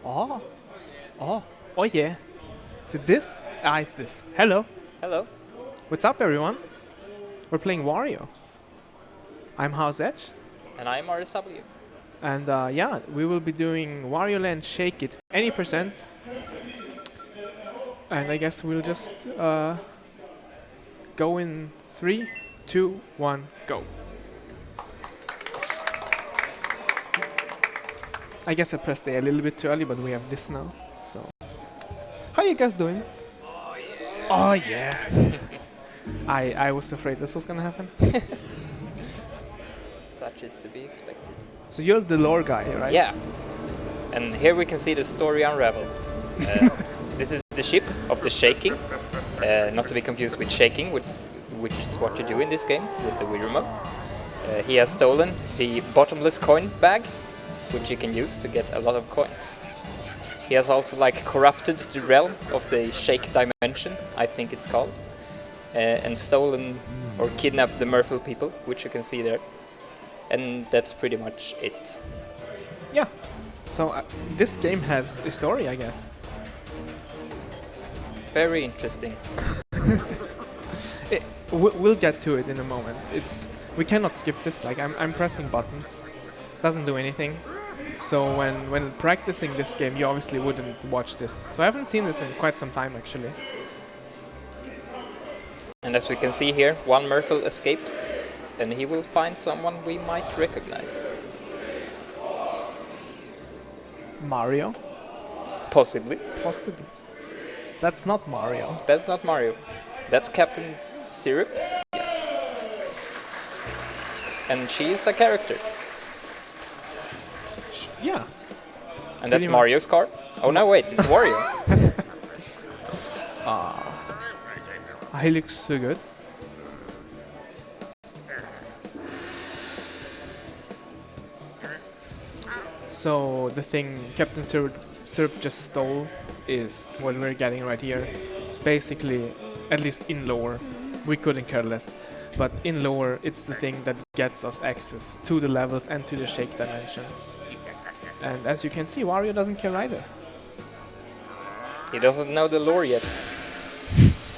Oh, oh yeah. Is it this? Ah, it's this. Hello. Hello. What's up, everyone? We're playing Wario. I'm HaosEdge. And I'm RSW. And yeah, we will be doing Wario Land Shake It any percent. And I guess we'll just go in 3, 2, 1, go. I guess I pressed A little bit too early, but we have this now. So, how you guys doing? Oh yeah. I was afraid this was gonna happen. Such is to be expected. So you're the lore guy, right? Yeah. And here we can see the story unravel. This is the ship of the shaking, not to be confused with shaking, which is what you do in this game with the Wii remote. He has stolen the bottomless coin bag, which you can use to get a lot of coins. He has also corrupted the realm of the shake dimension, I think it's called, and stolen or kidnapped the merfolk people, which you can see there. And that's pretty much it. Yeah. So this game has a story, I guess. Very interesting. We'll get to it in a moment. We cannot skip this. I'm pressing buttons, doesn't do anything. So when practicing this game, you obviously wouldn't watch this. So I haven't seen this in quite some time, actually. And as we can see here, one merfolk escapes, and he will find someone we might recognize. Mario? Possibly. Possibly. That's not Mario. That's not Mario. That's Captain Syrup. Yes. And she is a character. Yeah. And that's Mario's car. Oh no, wait, it's Wario. He looks so good. So the thing Captain Syrup just stole is what we're getting right here. It's basically, at least in lore, we couldn't care less, but in lore it's the thing that gets us access to the levels and to the shake dimension. And as you can see, Wario doesn't care either. He doesn't know the lore yet.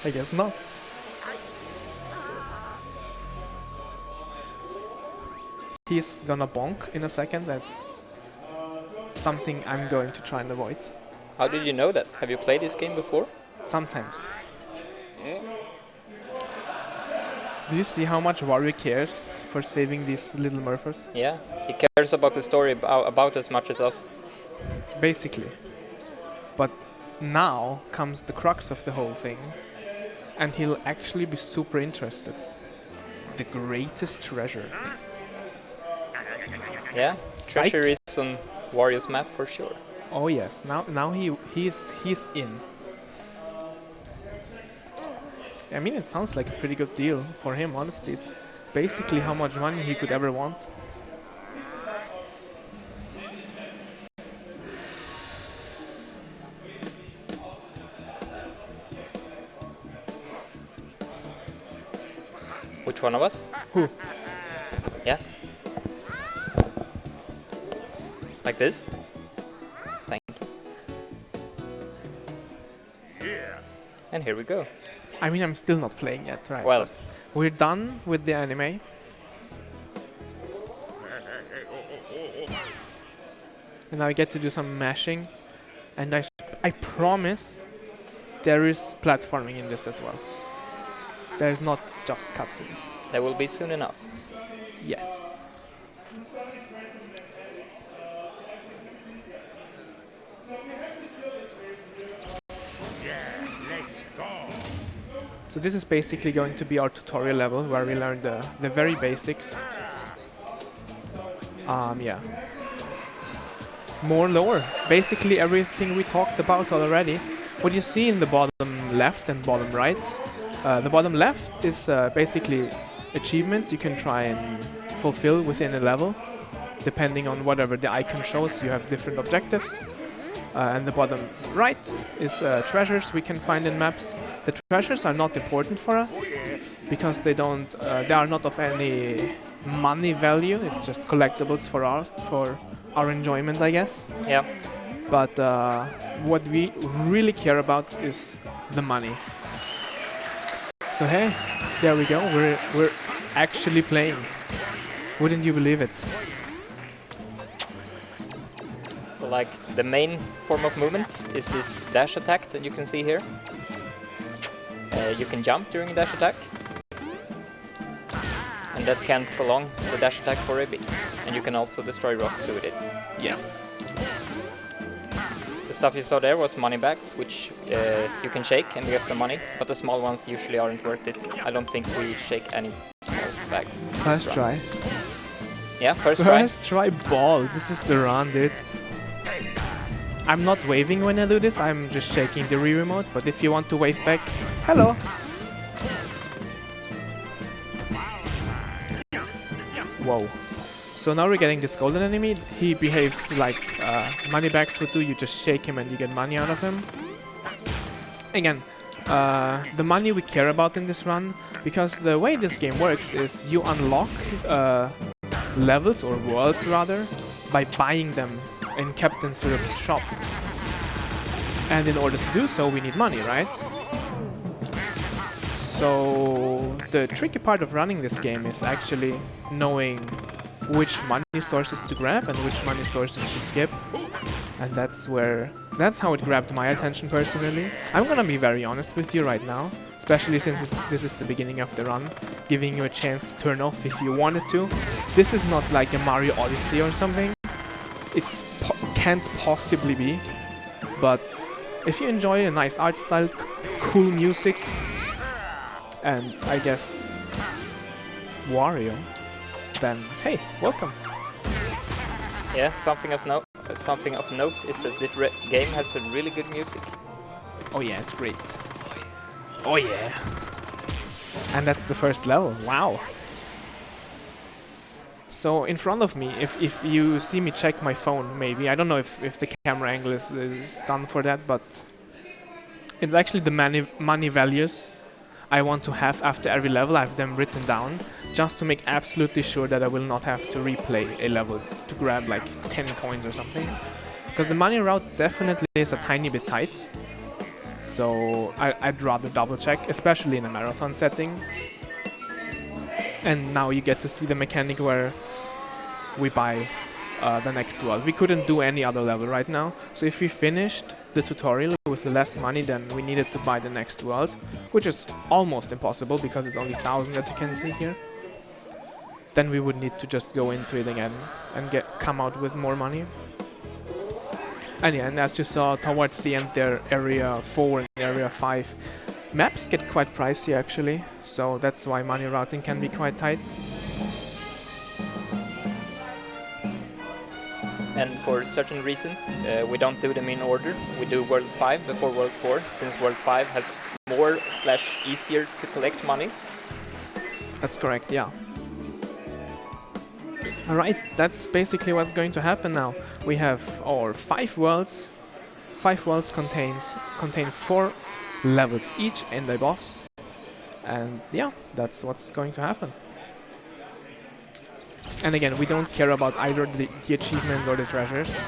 I guess not. He's gonna bonk in a second. That's something I'm going to try and avoid. How did you know that? Have you played this game before? Sometimes. Do you see how much Wario cares for saving these little Murphers? Yeah, he cares about the story about as much as us. Basically. But now comes the crux of the whole thing. And he'll actually be super interested. The greatest treasure. Yeah, Psych. treasure is on Wario's map for sure. Oh yes, now he's in. I mean, it sounds like a pretty good deal for him, honestly. It's basically how much money he could ever want. Which one of us? Who? Yeah. Like this? Thank you. And here we go. I mean, I'm still not playing yet, right? Well, but we're done with the anime. And now I get to do some mashing. And I promise there is platforming in this as well. There's not just cutscenes. there will be soon enough. Yes. So this is basically going to be our tutorial level where we learn the very basics. Yeah. More lore. Basically everything we talked about already. What you see in the bottom left and bottom right. The bottom left is basically achievements you can try and fulfill within a level. Depending on whatever the icon shows, you have different objectives. And the bottom right is treasures we can find in maps. The treasures are not important for us because they are not of any money value. It's just collectibles for our enjoyment, I guess. Yeah. But what we really care about is the money. So hey, there we go. We're actually playing. Wouldn't you believe it? So like the main form of movement is this dash attack that you can see here. You can jump during a dash attack. And that can prolong the dash attack for a bit. And you can also destroy rocks with it. Yes. The stuff you saw there was money bags, which you can shake and get some money, but the small ones usually aren't worth it. I don't think we shake any small bags. First try. Yeah, first try. First try ball. This is the run, dude. I'm not waving when I do this, I'm just shaking the Wii remote, but if you want to wave back, hello! Whoa. So now we're getting this golden enemy. He behaves like moneybags would do. You just shake him and you get money out of him. Again, the money we care about in this run, because the way this game works is you unlock levels, or worlds rather, by buying them in Captain Syrup's shop. And in order to do so, we need money, right? So the tricky part of running this game is actually knowing which money sources to grab and which money sources to skip. And that's how it grabbed my attention personally. I'm gonna be very honest with you right now, especially since this is the beginning of the run, giving you a chance to turn off if you wanted to. This is not like a Mario Odyssey or something. It can't possibly be, but if you enjoy a nice art style, cool music, and I guess Wario, then hey, welcome. Yeah, something of note is that this game has a really good music. Oh yeah, it's great. Oh yeah. And that's the first level, wow. So in front of me, if you see me check my phone, maybe, I don't know if the camera angle is done for that, but it's actually the money values I want to have after every level. I have them written down, just to make absolutely sure that I will not have to replay a level to grab like 10 coins or something. Because the money route definitely is a tiny bit tight, so I'd rather double check, especially in a marathon setting. And now you get to see the mechanic where we buy the next world. We couldn't do any other level right now, so if we finished the tutorial with less money, then we needed to buy the next world, which is almost impossible because it's only 1,000, as you can see here. Then we would need to just go into it again and come out with more money. And yeah, and as you saw towards the end there, Area 4 and Area 5, maps get quite pricey actually, so that's why money routing can be quite tight. And for certain reasons, we don't do them in order. We do World 5 before World 4, since World 5 has more / easier to collect money. That's correct, yeah. Alright, that's basically what's going to happen now. We have our 5 worlds. 5 worlds contain 4 levels each and a boss. And yeah, that's what's going to happen. And again, we don't care about either the achievements or the treasures.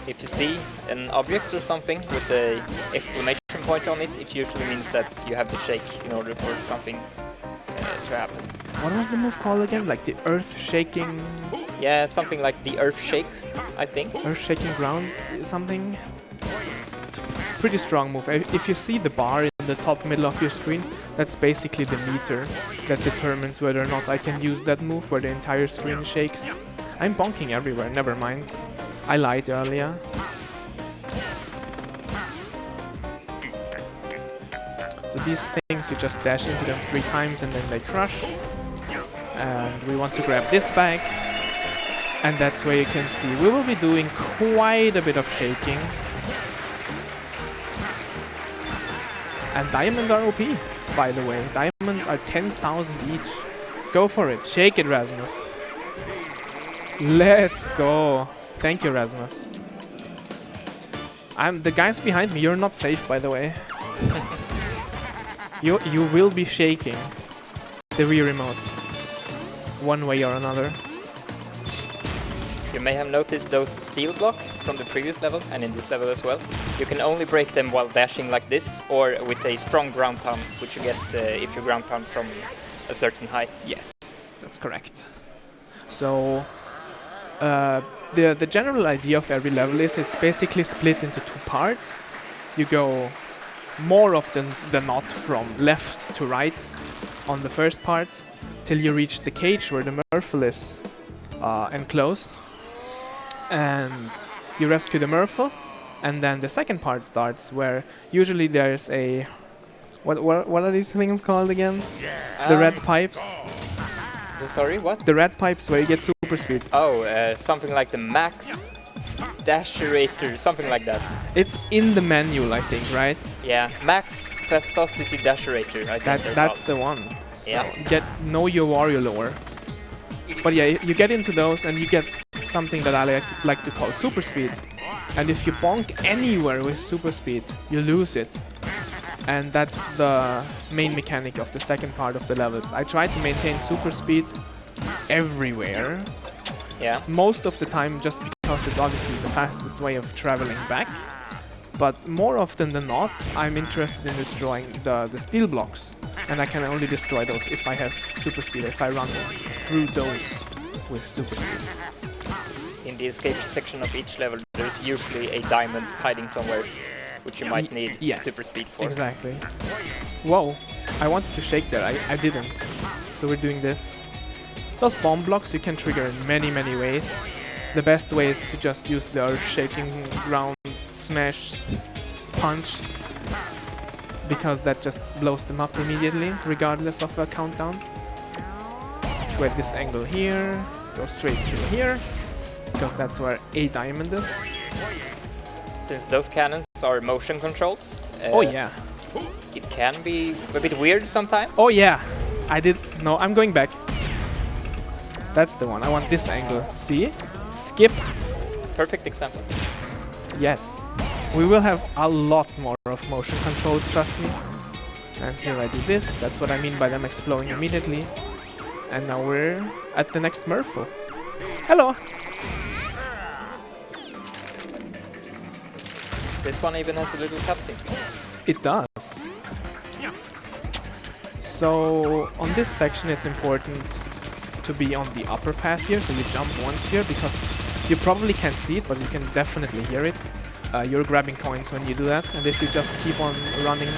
If you see an object or something with an exclamation point on it, it usually means that you have to shake in order for something to happen. What was the move called again? Like the earth shaking... Yeah, something like the earth shake, I think. Earth shaking ground something? It's a pretty strong move. If you see the bar in the top middle of your screen, that's basically the meter that determines whether or not I can use that move where the entire screen shakes. I'm bonking everywhere, never mind. I lied earlier. So these things, you just dash into them 3 times and then they crush. And we want to grab this bag. And that's where you can see we will be doing quite a bit of shaking. And diamonds are OP, by the way. Diamonds are 10,000 each. Go for it. Shake it, Rasmus. Let's go. Thank you, Rasmus. The guys behind me, you're not safe, by the way. You will be shaking the Wii remote one way or another. You may have noticed those steel block from the previous level and in this level as well. You can only break them while dashing like this or with a strong ground pound, which you get if you ground pound from a certain height. Yes, that's correct. So the general idea of every level is basically split into two parts. You go more often than not from left to right on the first part till you reach the cage where the Murphle is enclosed, and you rescue the Murphle, and then the second part starts where usually there's a what are these things called again? The red pipes. Sorry, what? The red pipes where you get super speed. Oh, something like the max dasherator, something like that. It's in the manual, I think, right? Yeah, max fastosity dasherator. I think That's the one. So yeah. know your Wario lore. But yeah, you get into those and you get something that I like to call super speed. And if you bonk anywhere with super speed, you lose it. And that's the main mechanic of the second part of the levels. I try to maintain super speed everywhere. Yeah. Most of the time just because it's obviously the fastest way of traveling back. But more often than not, I'm interested in destroying the steel blocks. And I can only destroy those if I have super speed, if I run through those with super speed. In the escape section of each level, there's usually a diamond hiding somewhere, which you might need super speed for. Exactly. Whoa, I wanted to shake there, I didn't. So we're doing this. Those bomb blocks you can trigger in many ways. The best way is to just use the earth-shaking ground smash punch, because that just blows them up immediately, regardless of a countdown. Go at this angle here, go straight through here, because that's where a diamond is. Since those cannons are motion controls, oh yeah, it can be a bit weird sometimes. Oh yeah, no, I'm going back. That's the one, I want this angle, see? Skip. Perfect example. Yes, we will have a lot more of motion controls, trust me. And here I do this, that's what I mean by them exploding immediately. And now we're at the next Murphle. Hello! This one even has a little cutscene. It does. So on this section it's important to be on the upper path here, so you jump once here because you probably can't see it, but you can definitely hear it. You're grabbing coins when you do that, and if you just keep on running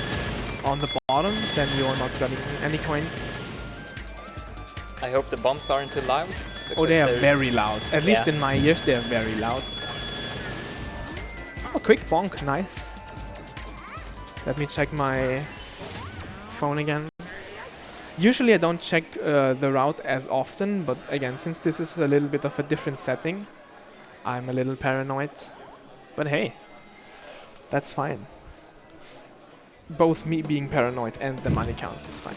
on the bottom, then you're not grabbing any coins. I hope the bombs aren't too loud. Oh, they are very loud. At least in my ears, they are very loud. Oh, quick bonk, nice. Let me check my phone again. Usually I don't check the route as often, but again, since this is a little bit of a different setting, I'm a little paranoid. But hey, that's fine. Both me being paranoid and the money count is fine.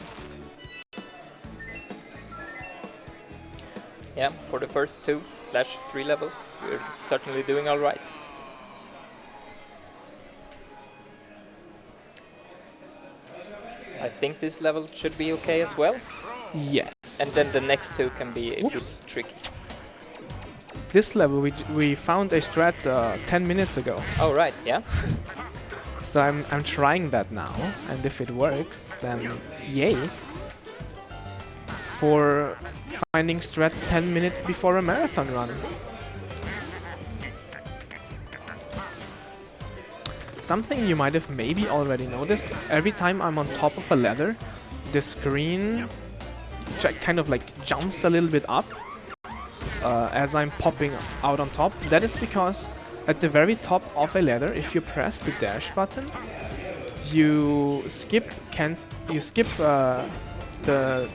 Yeah, for the first 2/3 levels, we're certainly doing alright. I think this level should be okay as well. Yes. And then the next two can be a bit tricky. This level we found a strat 10 minutes ago. Oh right, yeah. So I'm trying that now, and if it works, then yay. For finding strats 10 minutes before a marathon run. Something you might have maybe already noticed, every time I'm on top of a ladder, the screen kind of like jumps a little bit up as I'm popping out on top. That is because at the very top of a ladder, if you press the dash button, you skip the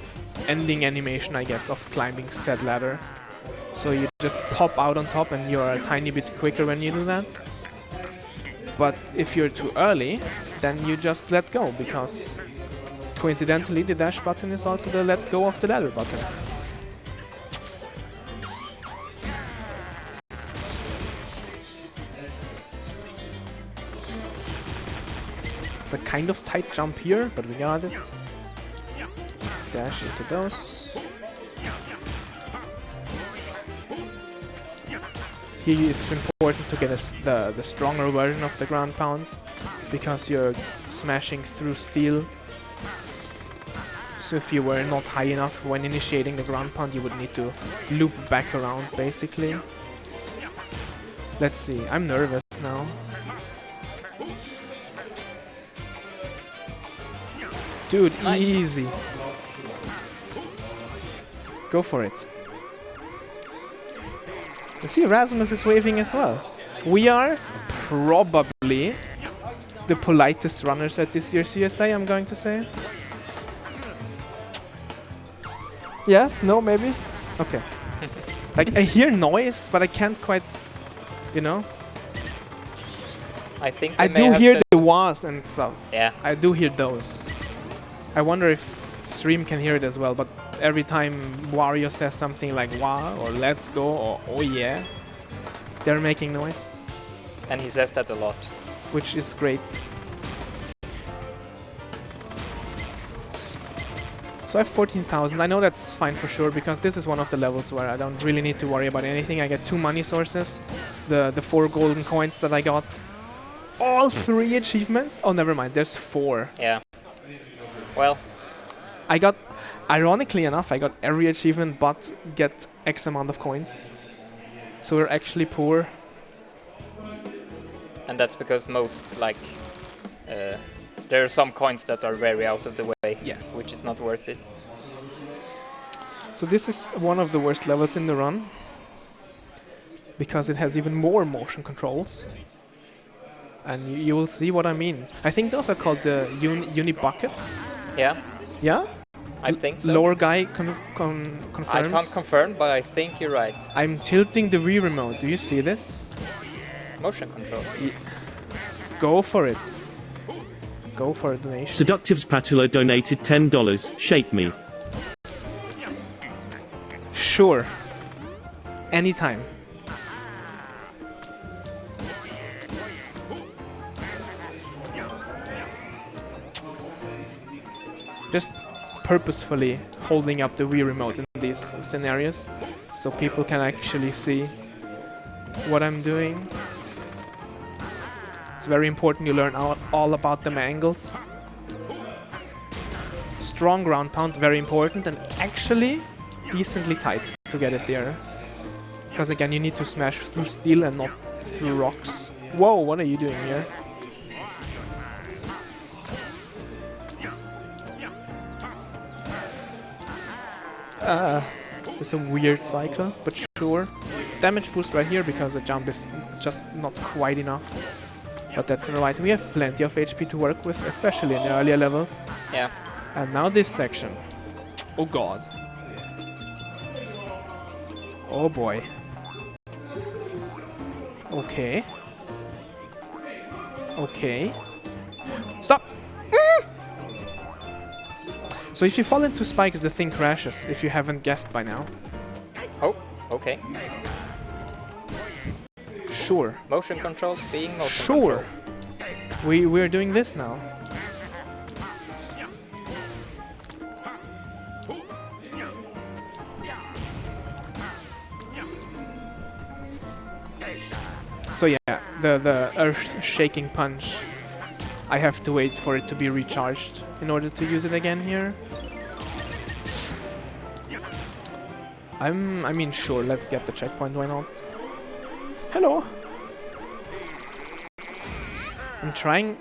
ending animation, I guess, of climbing said ladder. So you just pop out on top and you're a tiny bit quicker when you do that. But if you're too early, then you just let go, because coincidentally the dash button is also the let go of the ladder button. It's a kind of tight jump here, but we got it. Dash into those. Here it's important to get the stronger version of the ground pound, because you're smashing through steel. So if you were not high enough when initiating the ground pound, you would need to loop back around, basically. Let's see, I'm nervous now. Dude, Nice. easy. Go for it. You see, Rasmus is waving as well. We are probably the politest runners at this year's ESA, I'm going to say. Yes? No? Maybe? Okay. Like, I hear noise, but I can't quite, you know? I think I they may do have hear said- the wahs and stuff. Yeah. I do hear those. I wonder if stream can hear it as well, but every time Wario says something like wow or let's go or oh yeah, they're making noise, And he says that a lot. which is great. So I have 14,000. I know that's fine for sure, because this is one of the levels where I don't really need to worry about anything. I get 2 money sources, the 4 golden coins that I got, all 3 achievements. Oh, never mind, there's 4. Yeah. Well, I got, ironically enough, I got every achievement but get X amount of coins. So we're actually poor. and that's because most, like, there are some coins that are very out of the way. Yes. Which is not worth it. So this is one of the worst levels in the run, because it has even more motion controls. And you will see what I mean. I think those are called the uni buckets. Yeah, Yeah? I think so. Lower guy I confirms. can't confirm, but I think you're right. I'm tilting the Wii remote. Do you see this? Motion controls. Go for it. Go for a donation. Seductive's Patula donated $10. Shake me. Sure. Anytime. Just purposefully holding up the Wii remote in these scenarios so people can actually see what I'm doing. It's very important you learn all about them angles. Strong ground pound, very important, and actually decently tight to get it there. Because again, you need to smash through steel and not through rocks. Whoa, what are you doing here? It's a weird cycle, but sure. Damage boost right here because the jump is just not quite enough. But that's alright, we have plenty of HP to work with, especially in the earlier levels. Yeah. And now this section. Oh god. Oh boy. Okay. Okay. Stop! So if you fall into spikes, the thing crashes, if you haven't guessed by now. Oh, okay. Sure. Motion controls being motion Sure. controls. We're doing this now. So yeah, the earth-shaking punch, I have to wait for it to be recharged in order to use it again here. I mean, sure, let's get the checkpoint, why not? Hello! I'm trying...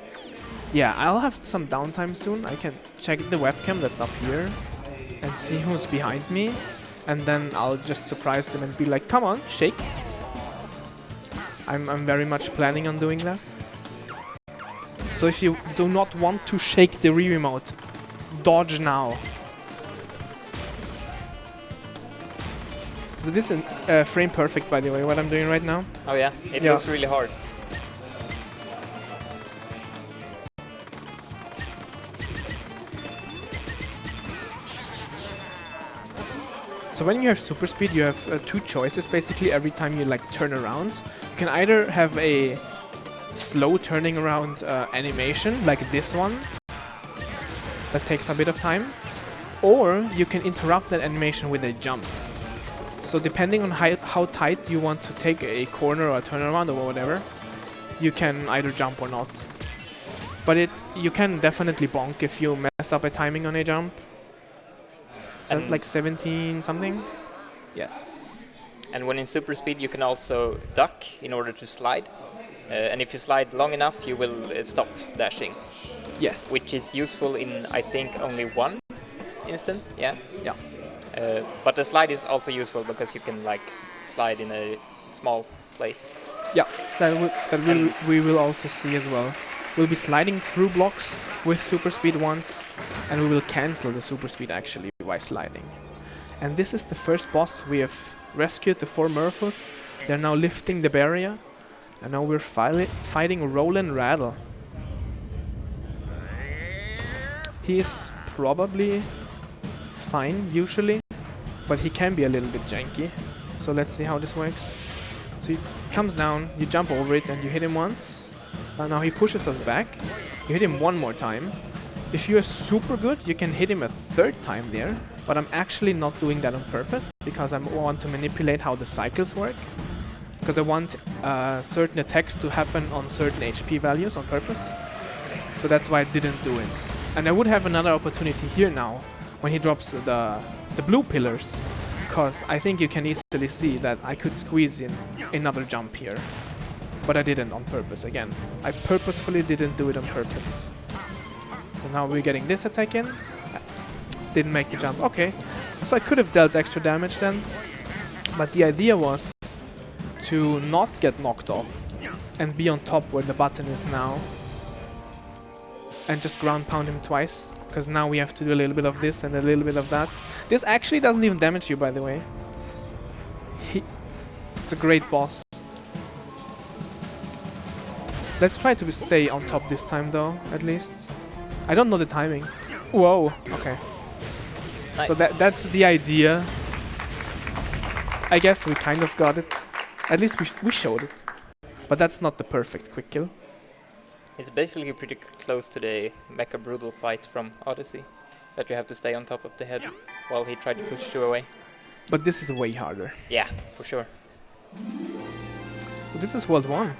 Yeah, I'll have some downtime soon. I can check the webcam that's up here and see who's behind me, and then I'll just surprise them and be like, come on, shake. I'm very much planning on doing that. So if you do not want to shake the Wii remote, dodge now. So this is frame perfect, by the way, what I'm doing right now. Oh yeah, it Yeah. looks really hard. So when you have super speed, you have 2 choices basically every time you like turn around. You can either have a slow turning around animation like this one that takes a bit of time, or you can interrupt that animation with a jump. So depending on how tight you want to take a corner or a turnaround or whatever, you can either jump or not. But you can definitely bonk if you mess up a timing on a jump. So like 17 something? Yes. And when in super speed, you can also duck in order to slide. And if you slide long enough, you will stop dashing. Yes. Which is useful in, I think, only one instance. Yeah. Yeah. But the slide is also useful because you can like slide in a small place. Yeah, we will also see as well. We'll be sliding through blocks with super speed once, and we will cancel the super speed actually by sliding. And this is the first boss. We have rescued the 4 Murphles. They're now lifting the barrier, and now we're fighting Roll and Rattle. He is probably fine usually, but he can be a little bit janky. So let's see how this works. So he comes down, you jump over it, and you hit him once. And now he pushes us back. You hit him one more time. If you are super good, you can hit him a 3rd time there. But I'm actually not doing that on purpose because I want to manipulate how the cycles work. Because I want certain attacks to happen on certain HP values on purpose. So that's why I didn't do it. And I would have another opportunity here now when he drops the blue pillars. Because I think you can easily see that I could squeeze in another jump here. But I didn't on purpose again. I purposefully didn't do it on purpose. So now we're getting this attack in. Didn't make the jump. Okay. So I could have dealt extra damage then. But the idea was to not get knocked off and be on top where the button is now. And just ground pound him twice. Because now we have to do a little bit of this and a little bit of that. This actually doesn't even damage you, by the way. It's a great boss. Let's try to stay on top this time though, at least. I don't know the timing. Whoa, okay. Nice. So that's the idea. I guess we kind of got it. At least we showed it. But that's not the perfect quick kill. It's basically pretty close to the Mecha Brutal fight from Odyssey. That you have to stay on top of the head while he tried to push you away. But this is way harder. Yeah, for sure. But this is World 1.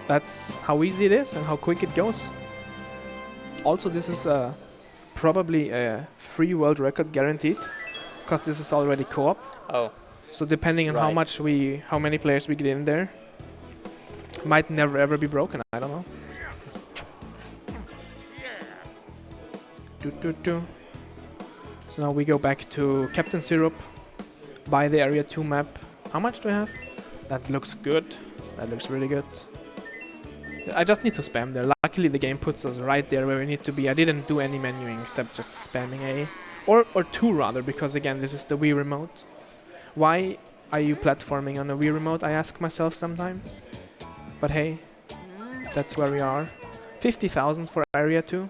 That's how easy it is and how quick it goes. Also, this is probably a free world record guaranteed. Because this is already co-op. Oh. So depending on Right. how many players we get in there, might never ever be broken. I don't know. So now we go back to Captain Syrup, buy the Area 2 map. How much do I have? That looks good. That looks really good. I just need to spam there. Luckily the game puts us right there where we need to be. I didn't do any menuing except just spamming A. Or 2 rather, because again this is the Wii remote. Why are you platforming on a Wii remote, I ask myself sometimes. But hey, that's where we are. 50,000 for Area 2.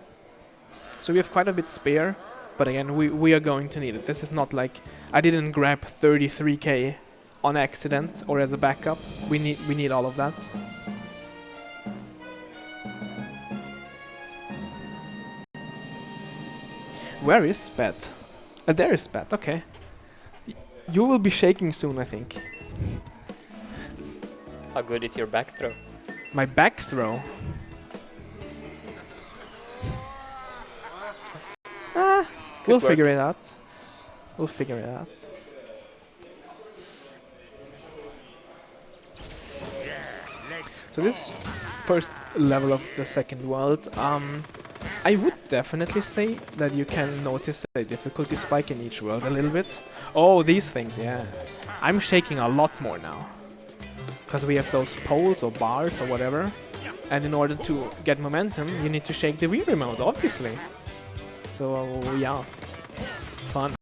So we have quite a bit spare. But again, we are going to need it. This is not like I didn't grab 33k on accident or as a backup. We need all of that. Where is Spat? There is Spat, okay. You will be shaking soon, I think. How good is your back throw? My back throw? We'll figure it out. We'll figure it out. So this is first level of the second world. I would definitely say that you can notice a difficulty spike in each world a little bit. Oh, these things, yeah. I'm shaking a lot more now. Because we have those poles or bars or whatever. And in order to get momentum, you need to shake the Wii remote, obviously. So, yeah. Fun.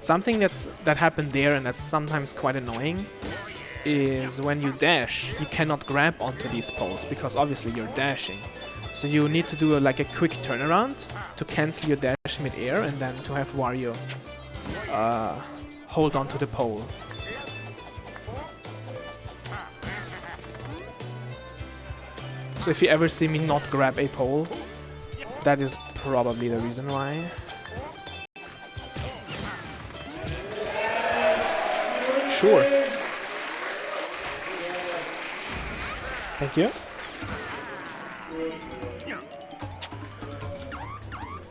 Something that happened there and that's sometimes quite annoying is when you dash, you cannot grab onto these poles because obviously you're dashing. So you need to do like a quick turnaround to cancel your dash mid-air and then to have Wario hold onto the pole. So if you ever see me not grab a pole, that is probably the reason why. Sure. Thank you.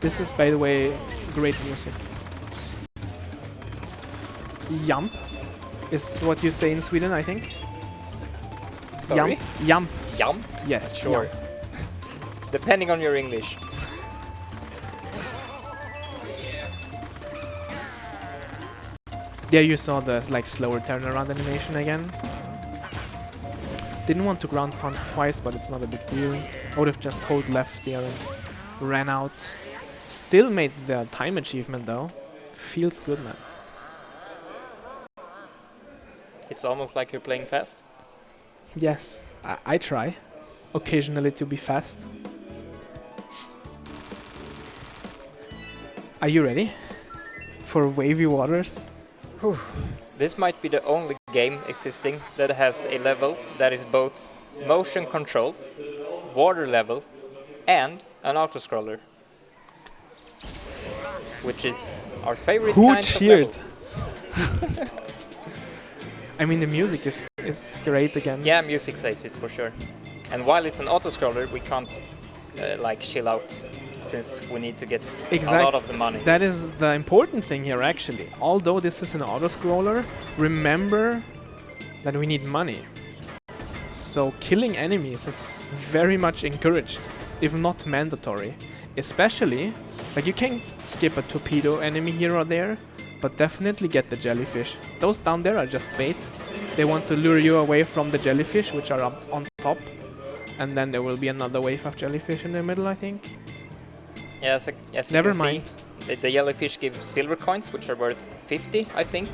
This is, by the way, great music. Jump is what you say in Sweden, I think. Sorry? Jump. Jump? Yes, Sure. jump. Depending on your English. There you saw the like slower turnaround animation again. Didn't want to ground pound twice, but it's not a big deal. I would have just hold left there and ran out. Still made the time achievement though. Feels good, man. It's almost like you're playing fast. Yes, I try occasionally to be fast. Are you ready for wavy waters? Whew. This might be the only game existing that has a level that is both motion controls, water level, and an auto-scroller. Which is our favorite Who kind cheered? of level. I mean, the music is great again. Yeah, music saves it for sure. And while it's an auto-scroller, we can't like chill out, since we need to get a lot of the money. That is the important thing here, actually. Although this is an auto-scroller, remember that we need money. So killing enemies is very much encouraged, if not mandatory. Especially, like you can skip a torpedo enemy here or there, but definitely get the jellyfish. Those down there are just bait. They want to lure you away from the jellyfish, which are up on top. And then there will be another wave of jellyfish in the middle, I think. Yeah, as you Never can mind. see, the jellyfish give silver coins, which are worth 50, I think.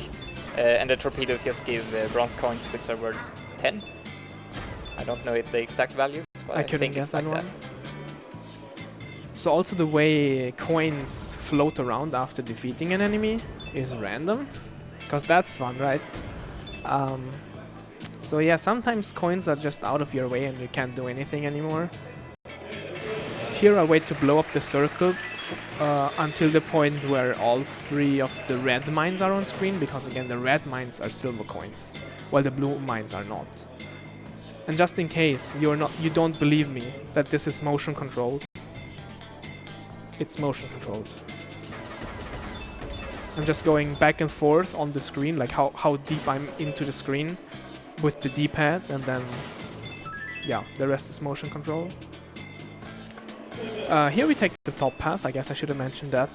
And the torpedoes just give bronze coins, which are worth 10. I don't know the exact values, but I couldn't think get it's that like one. that. So also the way coins float around after defeating an enemy is random. Because that's fun, right? So yeah, sometimes coins are just out of your way and you can't do anything anymore. Here I wait to blow up the circle until the point where all three of the red mines are on screen, because again the red mines are silver coins, while the blue mines are not. And just in case you don't believe me that this is motion controlled, it's motion controlled. I'm just going back and forth on the screen, like how deep I'm into the screen with the D-pad, and then yeah, the rest is motion control. Here we take the top path. I guess I should have mentioned that.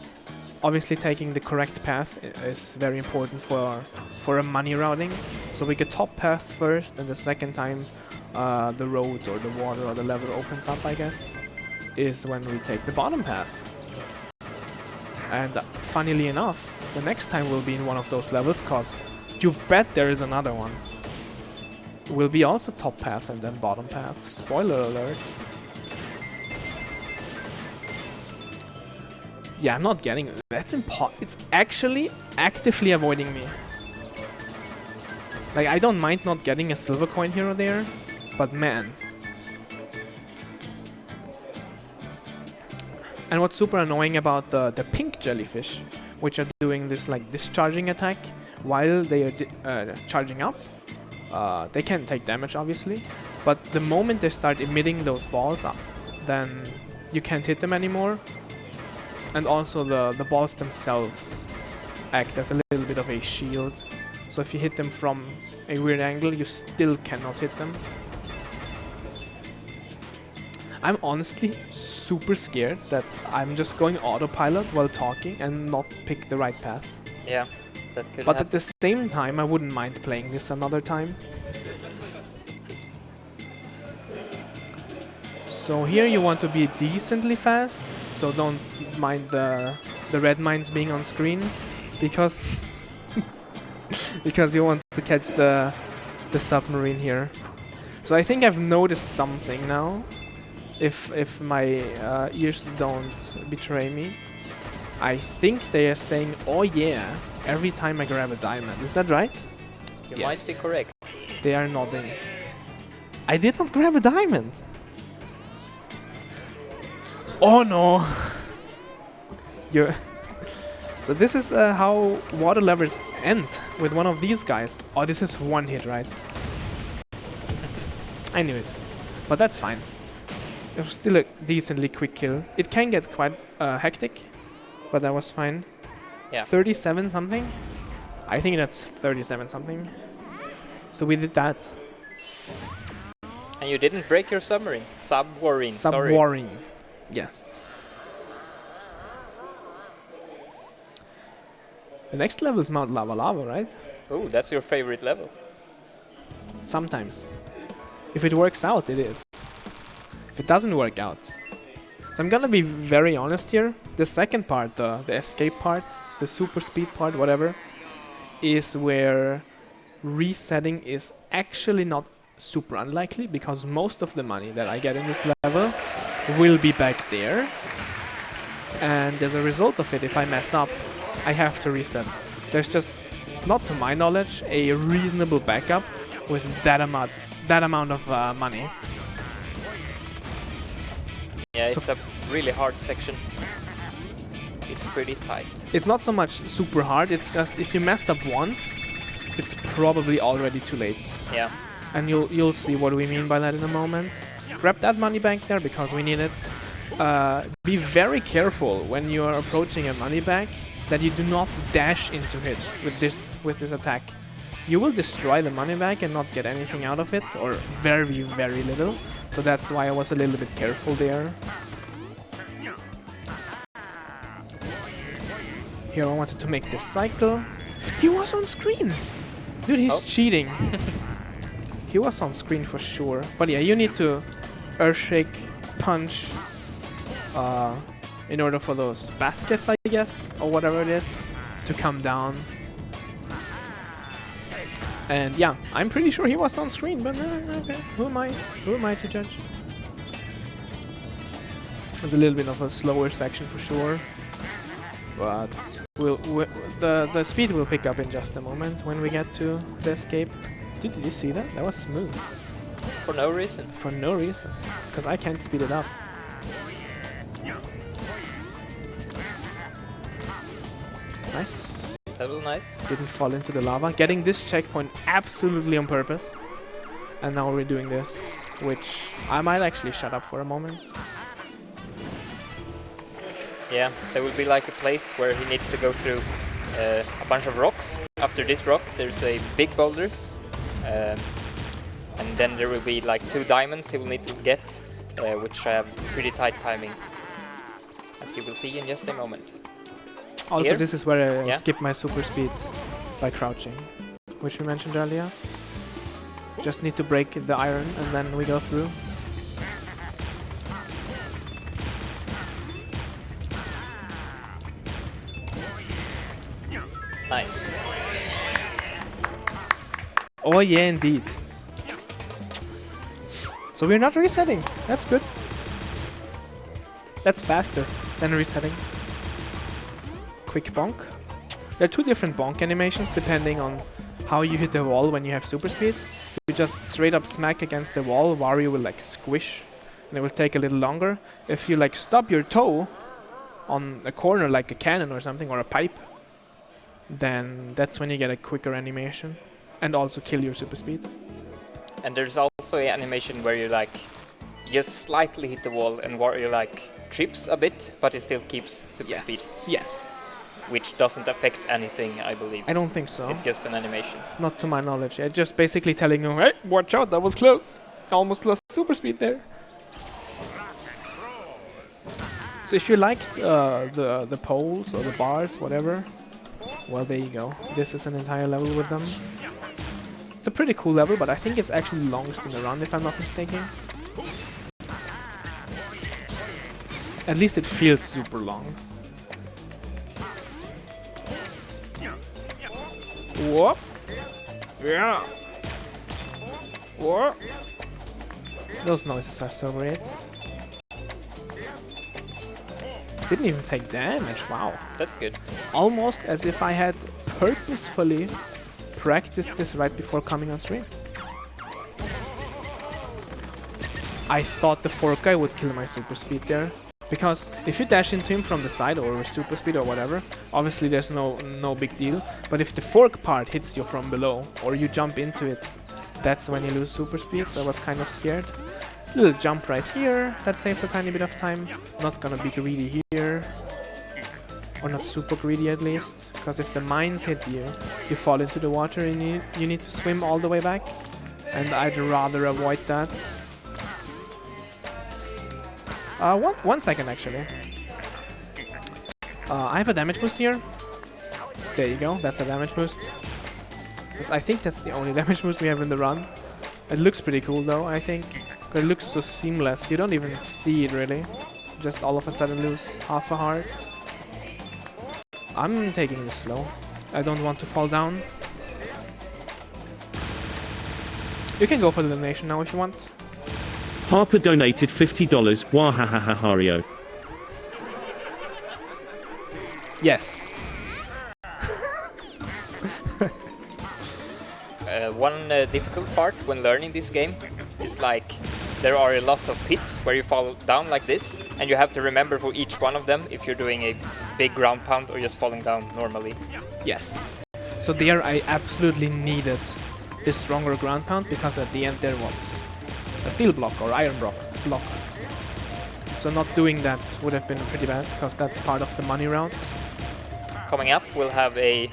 Obviously taking the correct path is very important for a money routing. So we get top path first, and the second time the road or the water or the level opens up, I guess, is when we take the bottom path. And funnily enough, the next time we'll be in one of those levels, cause you bet there is another one. Will be also top path and then bottom path. Spoiler alert. Yeah, I'm not getting it. That's it's actually actively avoiding me. Like, I don't mind not getting a silver coin here or there, but man. And what's super annoying about the pink jellyfish, which are doing this like discharging attack while they are charging up, they can take damage obviously, but the moment they start emitting those balls up, then you can't hit them anymore. And also the balls themselves act as a little bit of a shield. So if you hit them from a weird angle, you still cannot hit them. I'm honestly super scared that I'm just going autopilot while talking and not pick the right path. Yeah, that could But happen. at the same time, I wouldn't mind playing this another time. So here you want to be decently fast, so don't mind the red mines being on screen, because because you want to catch the submarine here. So I think I've noticed something now. If my ears don't betray me, I think they are saying "oh yeah" every time I grab a diamond. Is that right? You Yes. might be correct. They are nodding. I did not grab a diamond. Oh no! So this is how water levels end with one of these guys. Oh, this is one hit, right? I knew it. But that's fine. It was still a decently quick kill. It can get quite hectic, but that was fine. Yeah. 37 something? I think that's 37 something. So we did that. And you didn't break your submarine. Submarine, sorry. Submarine. Yes. The next level is Mount Lava Lava, right? Oh, that's your favorite level. Sometimes. If it works out, it is. If it doesn't work out. So I'm gonna be very honest here. The second part, the escape part, the super speed part, whatever, is where resetting is actually not super unlikely, because most of the money that I get in this level will be back there. And as a result of it, if I mess up, I have to reset. There's just, not to my knowledge, a reasonable backup with that amount of money. Yeah, So it's a really hard section. It's pretty tight. it's not so much super hard, it's just if you mess up once, it's probably already too late. Yeah. And you'll see what we mean by that in a moment. Grab that money bank there because we need it. Be very careful when you are approaching a money bank that you do not dash into it with this attack. You will destroy the money bank and not get anything out of it, or very, very little. So that's why I was a little bit careful there. Here I wanted to make this cycle. He was on screen! Dude, he's cheating. He was on screen for sure. But yeah, you need to earthshake, punch, in order for those baskets, I guess, or whatever it is, to come down. And yeah, I'm pretty sure he was on screen, but okay, who am I? Who am I to judge? It's a little bit of a slower section for sure, but the speed will pick up in just a moment when we get to the escape. Did you see that? That was smooth. For no reason. For no reason, because I can't speed it up. Nice. That was nice. Didn't fall into the lava. Getting this checkpoint absolutely on purpose. And now we're doing this, which I might actually shut up for a moment. Yeah, there will be like a place where he needs to go through a bunch of rocks. After this rock, there's a big boulder. And then there will be like 2 diamonds he will need to get, which have pretty tight timing, as you will see in just a moment. Also, Here? this is where I Yeah. skip my super speed by crouching, which we mentioned earlier. Just need to break the iron and then we go through. Nice. Oh yeah, indeed. So we're not resetting. That's good. That's faster than resetting. Quick bonk. There are 2 different bonk animations depending on how you hit the wall when you have super speed. If you just straight up smack against the wall, Wario will like squish and it will take a little longer. If you like stub your toe on a corner like a cannon or something, or a pipe, then that's when you get a quicker animation and also kill your super speed. And there's also an animation where you like just slightly hit the wall and Wario like trips a bit, but it still keeps super speed, Yes. which doesn't affect anything, I believe. I don't think so. It's just an animation. Not to my knowledge. It's just basically telling you, hey, watch out, that was close. Almost lost super speed there. So if you liked the poles or the bars, whatever, well, there you go. This is an entire level with them. It's a pretty cool level, but I think it's actually the longest in the run, if I'm not mistaken. At least it feels super long. Whoop! Yeah! Whoop! Those noises are so great. Didn't even take damage, wow. That's good. It's almost as if I had purposefully practiced this right before coming on stream. I thought the fork guy would kill my super speed there, Because if you dash into him from the side or with super speed or whatever, obviously there's no big deal. But if the fork part hits you from below or you jump into it, that's when you lose super speed, so I was kind of scared. Little jump right here, that saves a tiny bit of time. Not gonna be greedy here. Or not super greedy at least, because if the mines hit you, you fall into the water and you need to swim all the way back. And I'd rather avoid that. 1 second actually. I have a damage boost here. There you go, that's a damage boost. I think that's the only damage boost we have in the run. It looks pretty cool though, I think. But it looks so seamless, you don't even see it really. Just all of a sudden lose half a heart. I'm taking this slow. I don't want to fall down. You can go for the donation now if you want. Harper donated $50. Wahahahahario. Yes. One difficult part when learning this game is like there are a lot of pits where you fall down like this, and you have to remember for each one of them if you're doing a big ground pound or just falling down normally. Yes. So there I absolutely needed this stronger ground pound because at the end there was a steel block or iron block. So not doing that would have been pretty bad because that's part of the money round. Coming up, we'll have a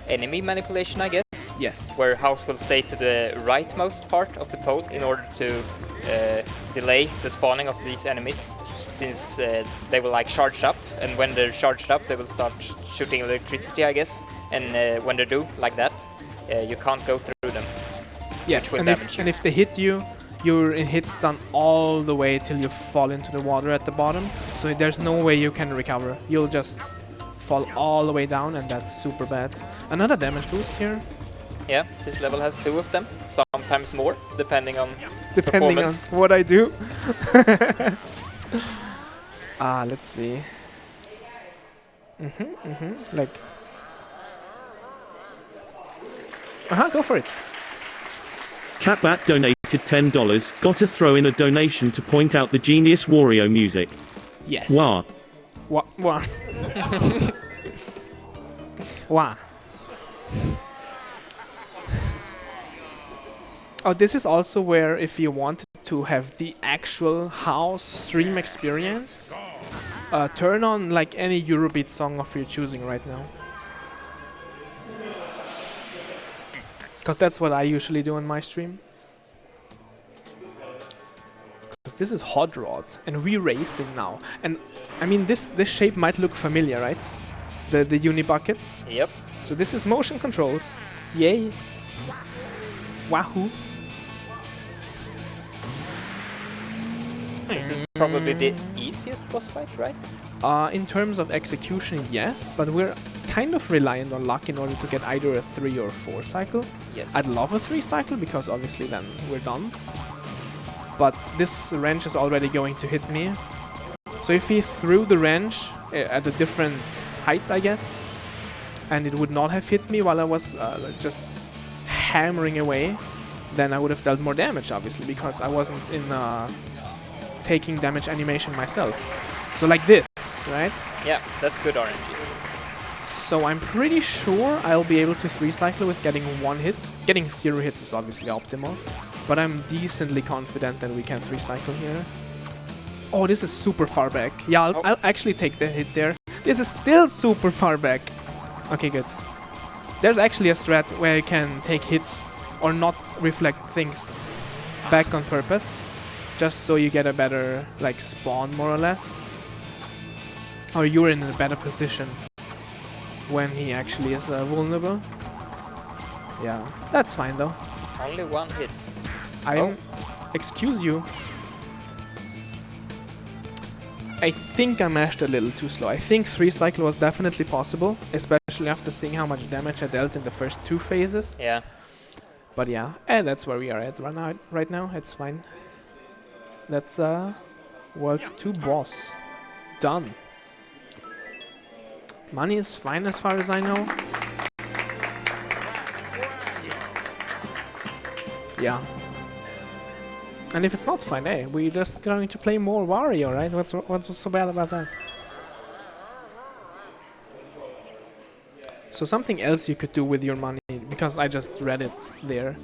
enemy manipulation, I guess. Yes. Where House will stay to the rightmost part of the pole in order to delay the spawning of these enemies, since they will like charge up, and when they're charged up they will start shooting electricity, I guess, and when they do like that, you can't go through them. Yes, and if they hit you, your hit stun all the way till you fall into the water at the bottom, so there's no way you can recover. You'll just fall all the way down, and that's super bad. Another damage boost here. Yeah, this level has 2 of them, sometimes more, depending on what I do. Let's see. Like, go for it. Catbat donated $10. Gotta throw in a donation to point out the genius Wario music. Yes. Wah. Wah. Wah. Wah. Oh, this is also where if you want to have the actual house stream experience, turn on like any Eurobeat song of your choosing right now. Because that's what I usually do on my stream. Because this is Hot Rod, and we're racing now. And I mean, this shape might look familiar, right? The uni buckets. Yep. So this is motion controls. Yay. Wahoo. This is probably the easiest boss fight, right? In terms of execution, yes, but we're kind of reliant on luck in order to get either a 3 or 4 cycle. Yes. I'd love a 3 cycle because obviously then we're done. But this wrench is already going to hit me. So if he threw the wrench at a different height, I guess, and it would not have hit me while I was just hammering away, then I would have dealt more damage, obviously, because I wasn't in taking damage animation myself. So like this, right? Yeah, that's good RNG. So I'm pretty sure I'll be able to 3 cycle with getting 1 hit. Getting 0 hits is obviously optimal, but I'm decently confident that we can 3 cycle here. Oh, this is super far back. Yeah, I'll actually take the hit there. This is still super far back. Okay, good. There's actually a strat where you can take hits or not reflect things back on purpose, just so you get a better like spawn more or less. Or you're in a better position when he actually is vulnerable. Yeah, that's fine though. Only 1 hit. Excuse you. I think I mashed a little too slow. I think 3 cycle was definitely possible, especially after seeing how much damage I dealt in the first 2 phases. Yeah. But yeah, and that's where we are at right now. It's fine. That's World 2 boss. Done. Money is fine as far as I know. Yeah. And if it's not fun, hey, we're just going to play more Wario, right? What's so bad about that? So something else you could do with your money, because I just read it there.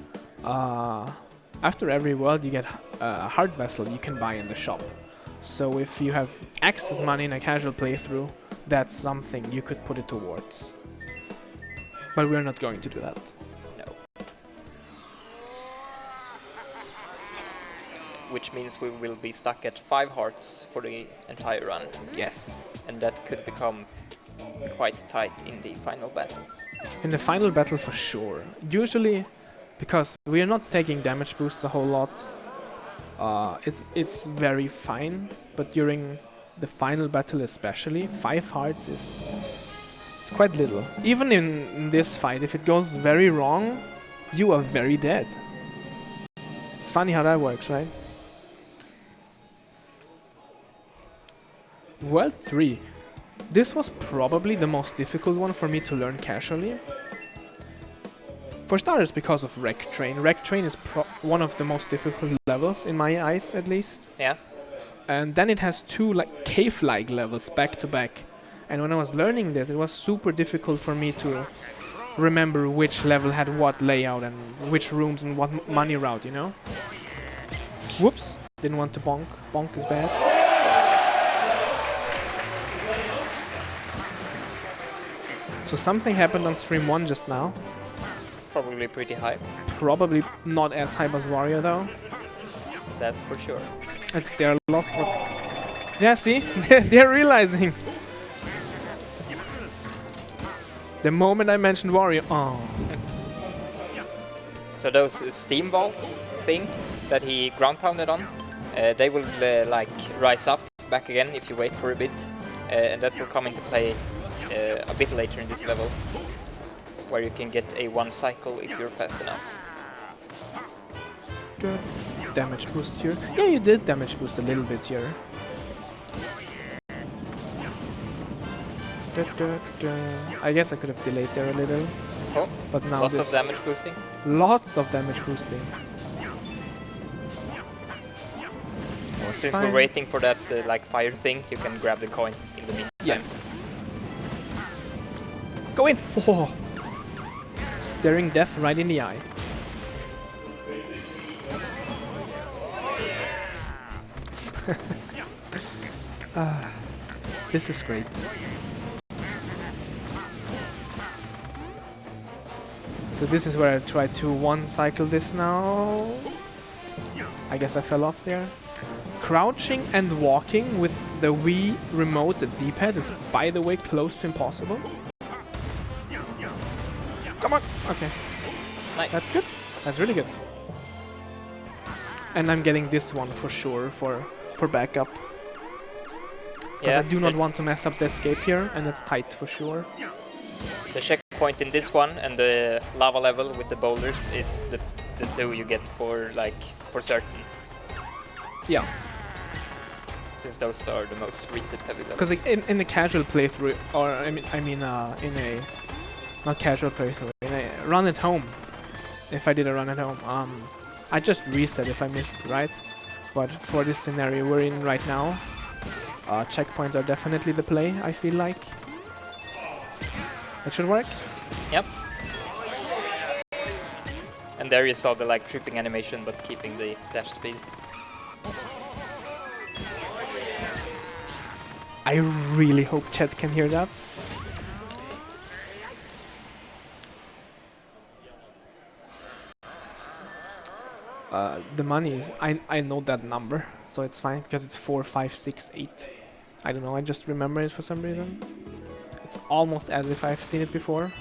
After every world you get a heart vessel you can buy in the shop. So if you have excess money in a casual playthrough, that's something you could put it towards. But we're not going to do that. No. Which means we will be stuck at 5 hearts for the entire run. Yes. And that could become quite tight in the final battle. In the final battle for sure. Usually, because we are not taking damage boosts a whole lot, it's very fine. But during the final battle especially, 5 hearts is quite little. Even in this fight, if it goes very wrong, you are very dead. It's funny how that works, right? World 3. This was probably the most difficult one for me to learn casually. For starters, because of Wreck Train. Wreck Train is one of the most difficult levels, in my eyes at least. Yeah. And then it has 2 like cave-like levels back to back. And when I was learning this, it was super difficult for me to remember which level had what layout and which rooms and what money route, you know? Whoops, didn't want to bonk. Bonk is bad. So something happened on stream 1 just now. Probably pretty high. Probably not as high as Wario though. That's for sure. It's their loss. Yeah, see? They're realizing. The moment I mentioned Wario, oh. So those steam vaults things that he ground pounded on, they will like rise up back again if you wait for a bit, and that will come into play a bit later in this level, where you can get a 1 cycle if you're fast enough. Damage boost here. Yeah, you did damage boost a little bit here. I guess I could have delayed there a little. Oh, but now lots of damage boosting. Lots of damage boosting. Since we're waiting for that like fire thing, you can grab the coin in the meantime. Yes. Go in! Oh. Staring death right in the eye. This is great. So this is where I try to 1 cycle this now. I guess I fell off there. Crouching and walking with the Wii remote D-pad is, by the way, close to impossible. Come on! Okay. Nice. That's good. That's really good. And I'm getting this one for sure for backup. Because I do not want to mess up the escape here, and it's tight for sure. The checkpoint in this one and the lava level with the boulders is the 2 you get for certain. Yeah. Since those are the most recent heavy levels. Because like, in the casual playthrough, or I mean in a not casual playthrough, in a run at home. If I did a run at home, I just reset if I missed, right? But for this scenario we're in right now, checkpoints are definitely the play, I feel like. That should work? Yep. And there you saw the like tripping animation but keeping the dash speed. I really hope chat can hear that. The money is... I know that number, so it's fine, because it's 4, 5, 6, 8. I don't know, I just remember it for some reason. It's almost as if I've seen it before.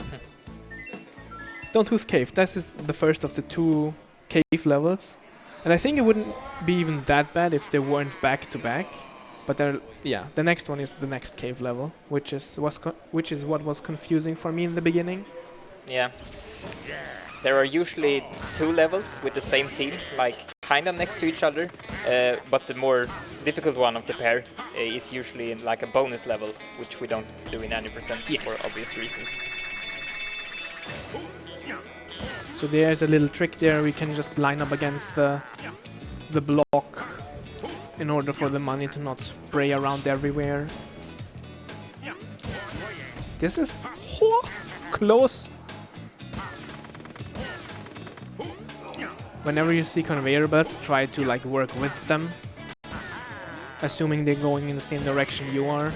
Stone Tooth Cave, this is the first of the 2 cave levels. And I think it wouldn't be even that bad if they weren't back to back. But yeah, the next one is the next cave level, which is what was confusing for me in the beginning. Yeah. There are usually 2 levels with the same team, like kind of next to each other, but the more difficult one of the pair is usually in like a bonus level, which we don't do in any percent for obvious reasons. So there's a little trick there. We can just line up against the the block in order for the money to not spray around everywhere. This is close. Whenever you see conveyor belts, try to like work with them, assuming they're going in the same direction you are,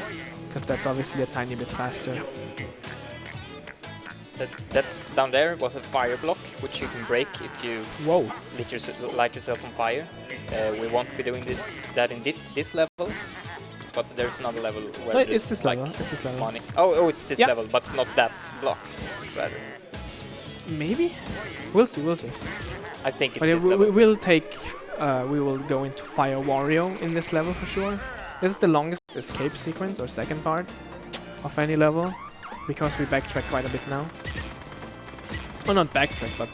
because that's obviously a tiny bit faster. That's down there was a fire block, which you can break if you light yourself on fire. We won't be doing that in this level, but there's another level where No, it's this level. It's this level. Money. Oh, it's this level, but not that block. Rather. Maybe. We'll see. We'll see. I think it's But this we level. we will go into Fire Wario in this level for sure. This is the longest escape sequence or second part of any level, because we backtrack quite a bit now. Well, not backtrack, but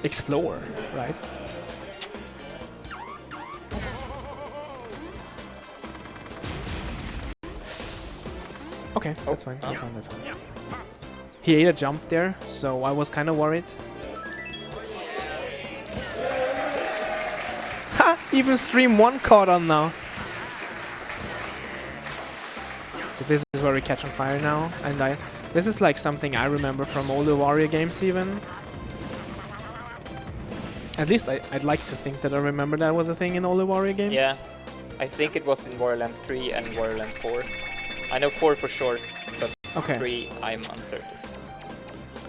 explore, right? Okay, that's fine. That's fine. That's fine. He ate a jump there, so I was kind of worried. Ha! Even Stream 1 caught on now. So this is where we catch on fire now, and this is like something I remember from older Wario games even. At least I'd like to think that I remember that was a thing in older Wario games. Yeah, I think it was in Wario Land 3 and Wario Land 4. I know 4 for sure, but 3 I'm uncertain.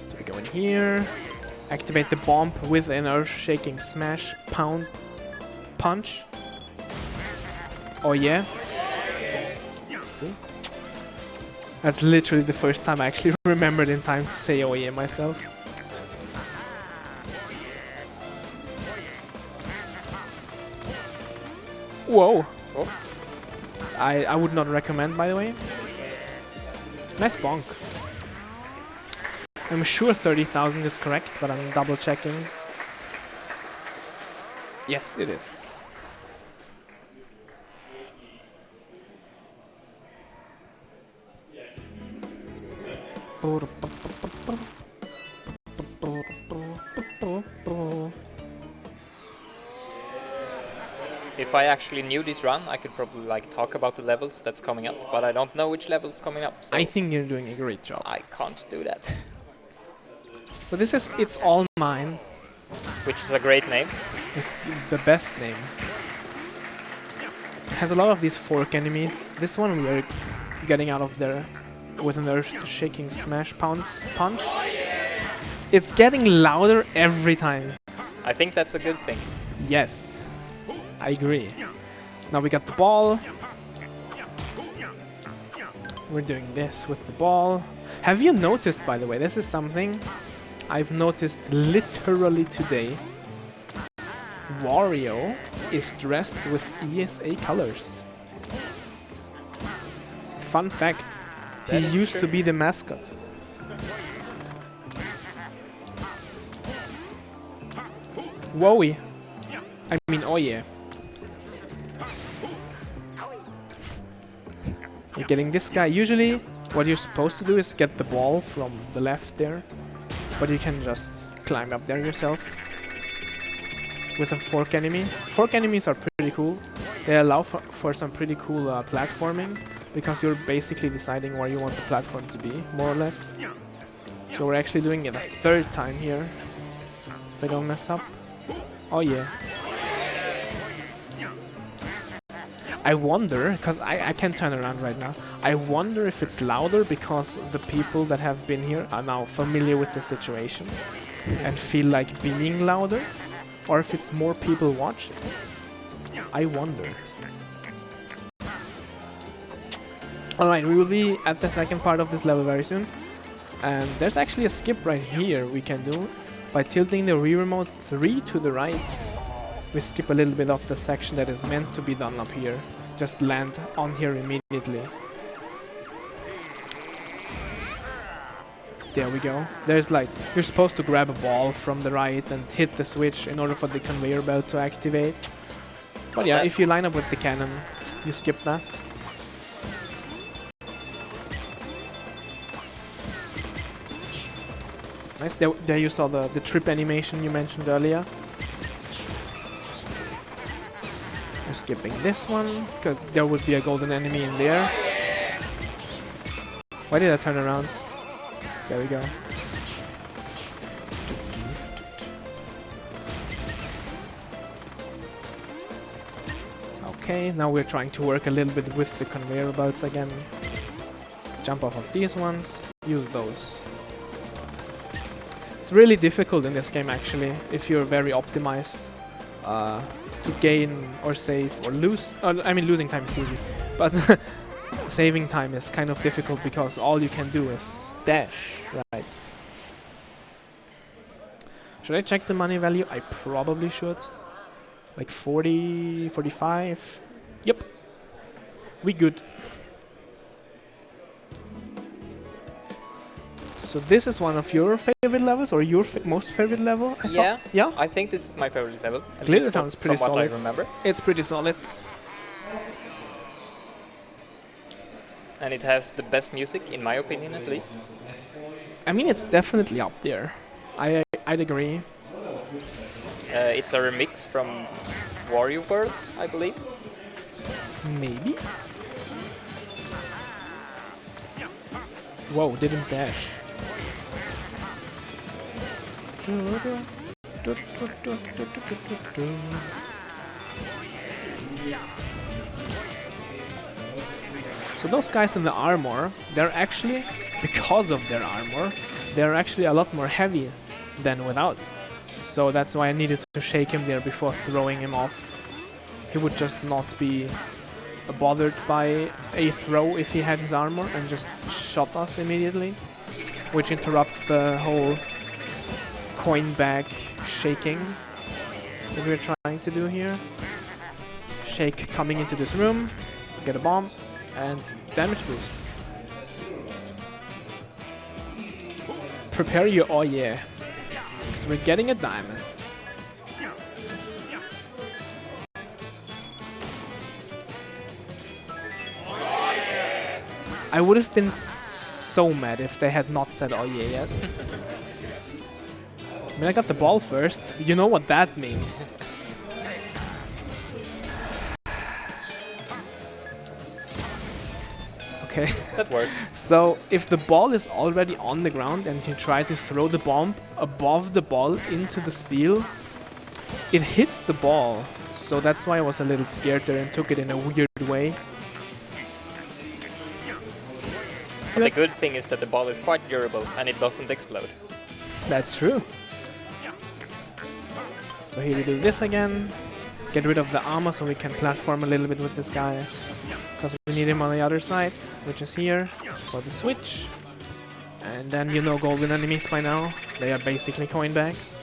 So we go in here, activate the bomb with an earth-shaking smash punch. Oh yeah. See? That's literally the first time I actually remembered in time to say oh yeah myself. Whoa! Oh. I would not recommend, by the way. Nice bonk. I'm sure 30,000 is correct, but I'm double checking. Yes, it is. If I actually knew this run, I could probably like talk about the levels that's coming up, but I don't know which level's coming up. So I think you're doing a great job. I can't do that. But this is It's All Mine. Which is a great name. It's the best name. It has a lot of these fork enemies. This one we are getting out of there with an earth-shaking smash punch. It's getting louder every time. I think that's a good thing. Yes, I agree. Now we got the ball. We're doing this with the ball. Have you noticed, by the way, this is something I've noticed literally today. Wario is dressed with ESA colors. Fun fact, he used to be the mascot. Wowie. I mean, oh yeah. You're getting this guy. Usually, what you're supposed to do is get the ball from the left there. But you can just climb up there yourself. With a fork enemy. Fork enemies are pretty cool. They allow for some pretty cool platforming. Because you're basically deciding where you want the platform to be, more or less. So we're actually doing it a third time here. If I don't mess up. Oh yeah. I wonder, because I can't turn around right now. I wonder if it's louder because the people that have been here are now familiar with the situation and feel like being louder, or if it's more people watching. I wonder. Alright, we will be at the second part of this level very soon. And there's actually a skip right here we can do. By tilting the Wii Remote 3 to the right, we skip a little bit of the section that is meant to be done up here. Just land on here immediately. There we go. There's like, you're supposed to grab a ball from the right and hit the switch in order for the conveyor belt to activate. But yeah, if you line up with the cannon, you skip that. Nice. There you saw the trip animation you mentioned earlier. skipping this one, because there would be a golden enemy in there. Why did I turn around? There we go. Okay, now we're trying to work a little bit with the conveyor belts again. Jump off of these ones, use those. It's really difficult in this game actually, if you're very optimized, to gain or save or lose. I mean, losing time is easy, but saving time is kind of difficult because all you can do is dash, right? Should I check the money value? I probably should. Like 40, 45. Yep. We good. So this is one of your favorite levels, or your most favorite level? Yeah. Yeah. I think this is my favorite level. Glitter Town's pretty from what solid. I remember. It's pretty solid. And it has the best music, in my opinion, at least. I mean, it's definitely up there. I'd agree. It's a remix from Wario World, I believe. Maybe. Whoa, didn't dash. So those guys in the armor, they're actually, because of their armor, they're actually a lot more heavy than without. So that's why I needed to shake him there before throwing him off. He would just not be bothered by a throw if he had his armor and just shot us immediately, which interrupts the whole coin bag shaking that we're trying to do here. Shake coming into this room, get a bomb, and damage boost. Prepare your oh yeah. So we're getting a diamond. I would have been so mad if they had not said oh yeah yet. I mean, I got the ball first. You know what that means. Okay. That works. So if the ball is already on the ground and you try to throw the bomb above the ball into the steel, it hits the ball. So that's why I was a little scared there and took it in a weird way. But the good thing is that the ball is quite durable and it doesn't explode. That's true. So here we do this again. Get rid of the armor so we can platform a little bit with this guy. Because we need him on the other side, which is here, for the switch. And then you know golden enemies by now. They are basically coin bags.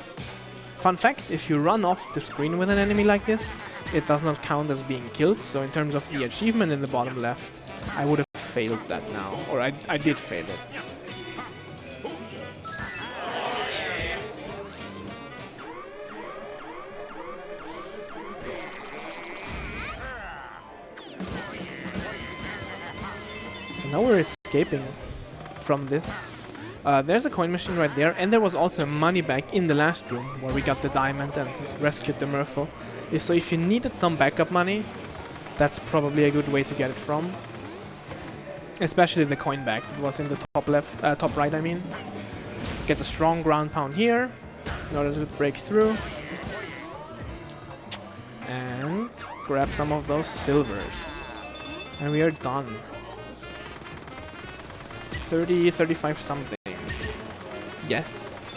Fun fact, if you run off the screen with an enemy like this, it does not count as being killed. So in terms of the achievement in the bottom left, I would have failed that now. Or I did fail it. So now we're escaping from this. There's a coin machine right there, and there was also a money bag in the last room where we got the diamond and rescued the Murphle. So if you needed some backup money, that's probably a good way to get it from. Especially the coin bag that was in the top left, top right I mean. Get a strong ground pound here in order to break through. And grab some of those silvers. And we are done. 30, 35 something. Yes.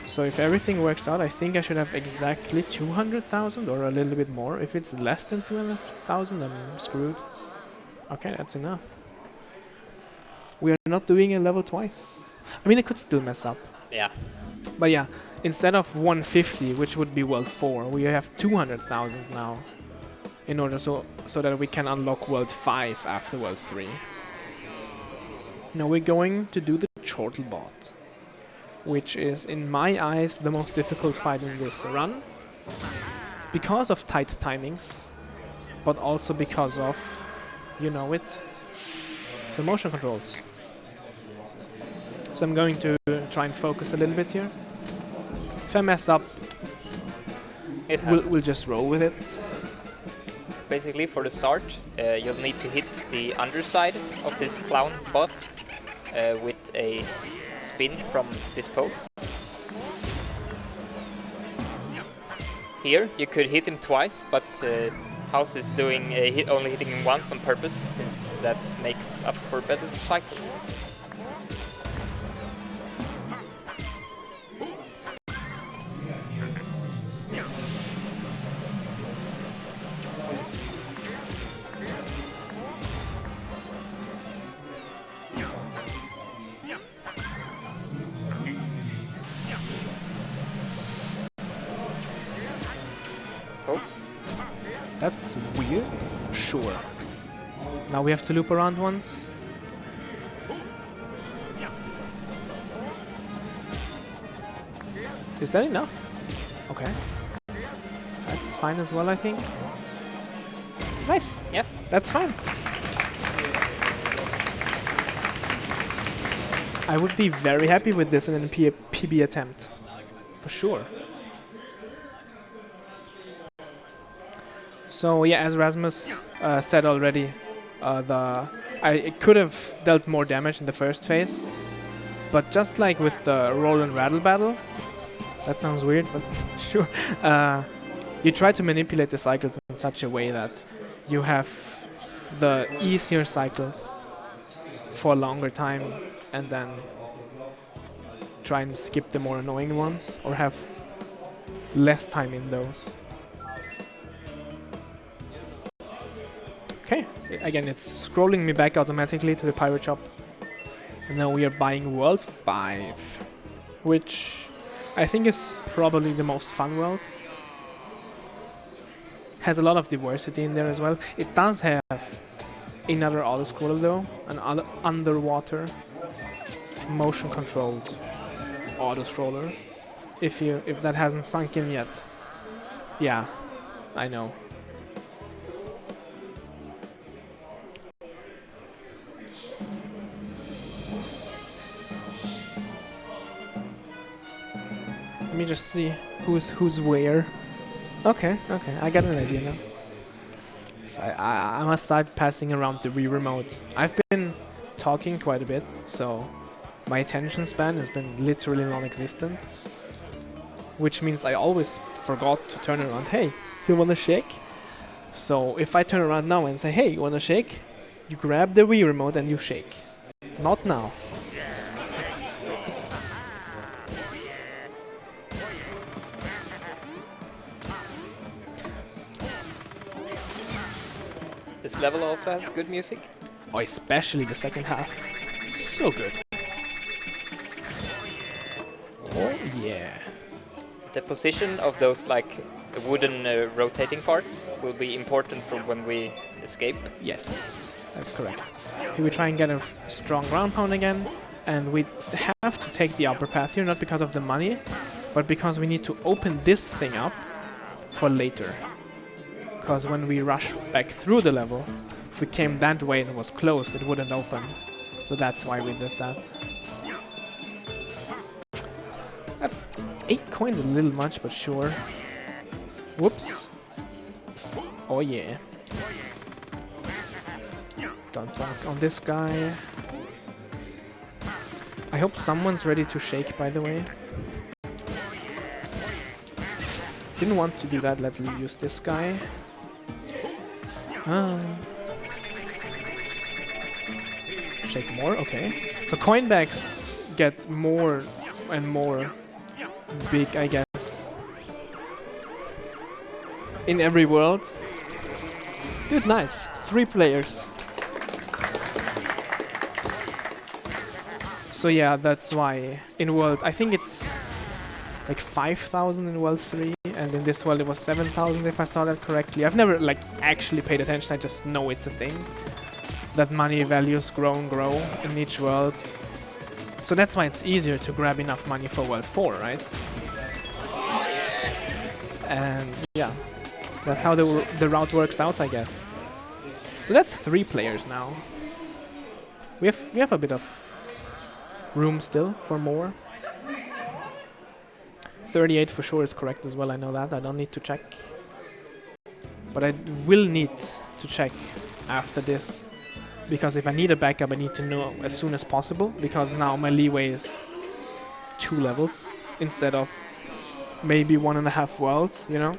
So if everything works out, I think I should have exactly 200,000 or a little bit more. If it's less than 200,000, I'm screwed. Okay, that's enough. We are not doing a level twice. I mean, it could still mess up. Yeah. But yeah, instead of 150, which would be World 4, we have 200,000 now. In order so that we can unlock World 5 after World 3. Now we're going to do the Chortlebot, which is, in my eyes, the most difficult fight in this run. Because of tight timings, but also because of, you know it, the motion controls. So I'm going to try and focus a little bit here. If I mess up, It we'll happens. just roll with it. Basically, for the start, you'll need to hit the underside of this clown bot with a spin from this pole. Here, you could hit him twice, but House is doing only hitting him once on purpose, since that makes up for better cycles. Oh, That's weird. Sure. Now we have to loop around once. Is that enough? Okay. That's fine as well, I think. Nice. yeah. That's fine. I would be very happy with this in a PB attempt. For sure. So yeah, as Rasmus said already, it could have dealt more damage in the first phase, but just like with the roll and rattle battle, that sounds weird, but sure. You try to manipulate the cycles in such a way that you have the easier cycles for a longer time, and then try and skip the more annoying ones, or have less time in those. Okay, again it's scrolling me back automatically to the pirate shop. And now we are buying World 5, which I think is probably the most fun world. Has a lot of diversity in there as well. It does have another auto-scroller though, an underwater motion controlled auto-scroller. If that hasn't sunk in yet. Yeah, I know. Let me just see who's where. Okay, I got an idea now. So I must start passing around the Wii remote. I've been talking quite a bit, so my attention span has been literally non-existent. Which means I always forgot to turn around. Hey, you wanna shake? So if I turn around now and say, hey, you wanna shake? You grab the Wii remote and you shake. Not now. This level also has good music. Oh, especially the second half. So good. Oh yeah. The position of those like wooden rotating parts will be important for when we escape. Yes, that's correct. Here we try and get a strong ground pound again, and we have to take the upper path here, not because of the money, but because we need to open this thing up for later. Because when we rush back through the level, if we came that way and it was closed, it wouldn't open. So that's why we did that. That's 8 coins, a little much, but sure. Whoops. Oh yeah. Don't walk on this guy. I hope someone's ready to shake, by the way. Didn't want to do that, let's use this guy. Shake more, okay. So coin bags get more and more big, I guess, in every world. Dude, nice. 3 players. So yeah, that's why in World, I think it's like 5,000 in World 3, and in this world it was 7,000 if I saw that correctly. I've never like actually paid attention, I just know it's a thing. That money values grow and grow in each world. So that's why it's easier to grab enough money for World 4, right? And yeah, that's how the route works out, I guess. So that's 3 players now. We have a bit of room still for more. 38 for sure is correct as well, I know that. I don't need to check. But I will need to check after this. Because if I need a backup, I need to know as soon as possible. Because now my leeway is 2 levels instead of maybe 1.5 worlds, you know?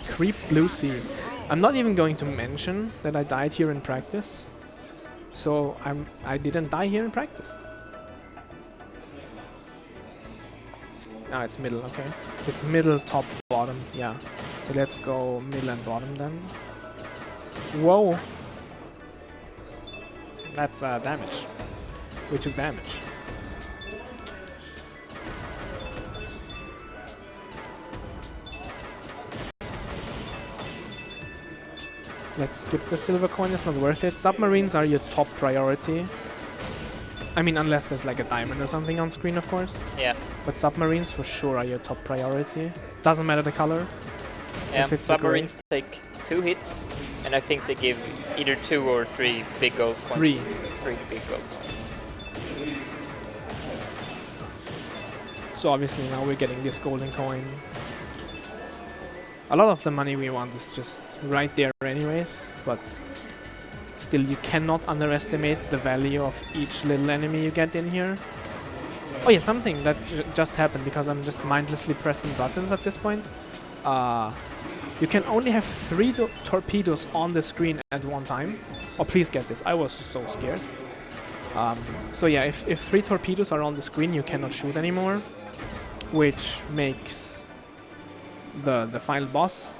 Creep Blue Sea. I'm not even going to mention that I died here in practice. So I didn't die here in practice. It's middle, okay. It's middle, top, bottom, yeah. So let's go middle and bottom then. Whoa! That's damage. We took damage. Let's skip the silver coin, it's not worth it. Submarines are your top priority. I mean, unless there's like a diamond or something on screen, of course. Yeah. But submarines for sure are your top priority. Doesn't matter the color. Yeah, if it's submarines take 2 hits, and I think they give either 2 or 3 big gold points. 3 big gold points. So obviously now we're getting this golden coin. A lot of the money we want is just right there anyways, but still you cannot underestimate the value of each little enemy you get in here. Oh yeah, something that just happened because I'm just mindlessly pressing buttons at this point. You can only have 3 torpedoes on the screen at one time. Oh, please get this. I was so scared. So yeah, if 3 torpedoes are on the screen, you cannot shoot anymore, which makes the final boss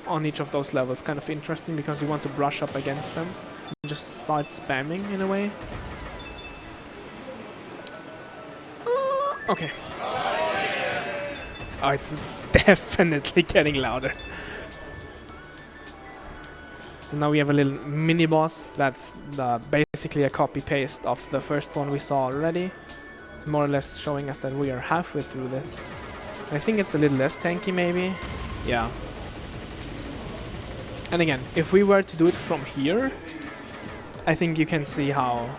on each of those levels kind of interesting because you want to brush up against them and just start spamming in a way. Okay. Oh, it's definitely getting louder. So now we have a little mini boss that's basically a copy paste of the first one we saw already. It's more or less showing us that we are halfway through this. I think it's a little less tanky maybe. Yeah. And again, if we were to do it from here, I think you can see how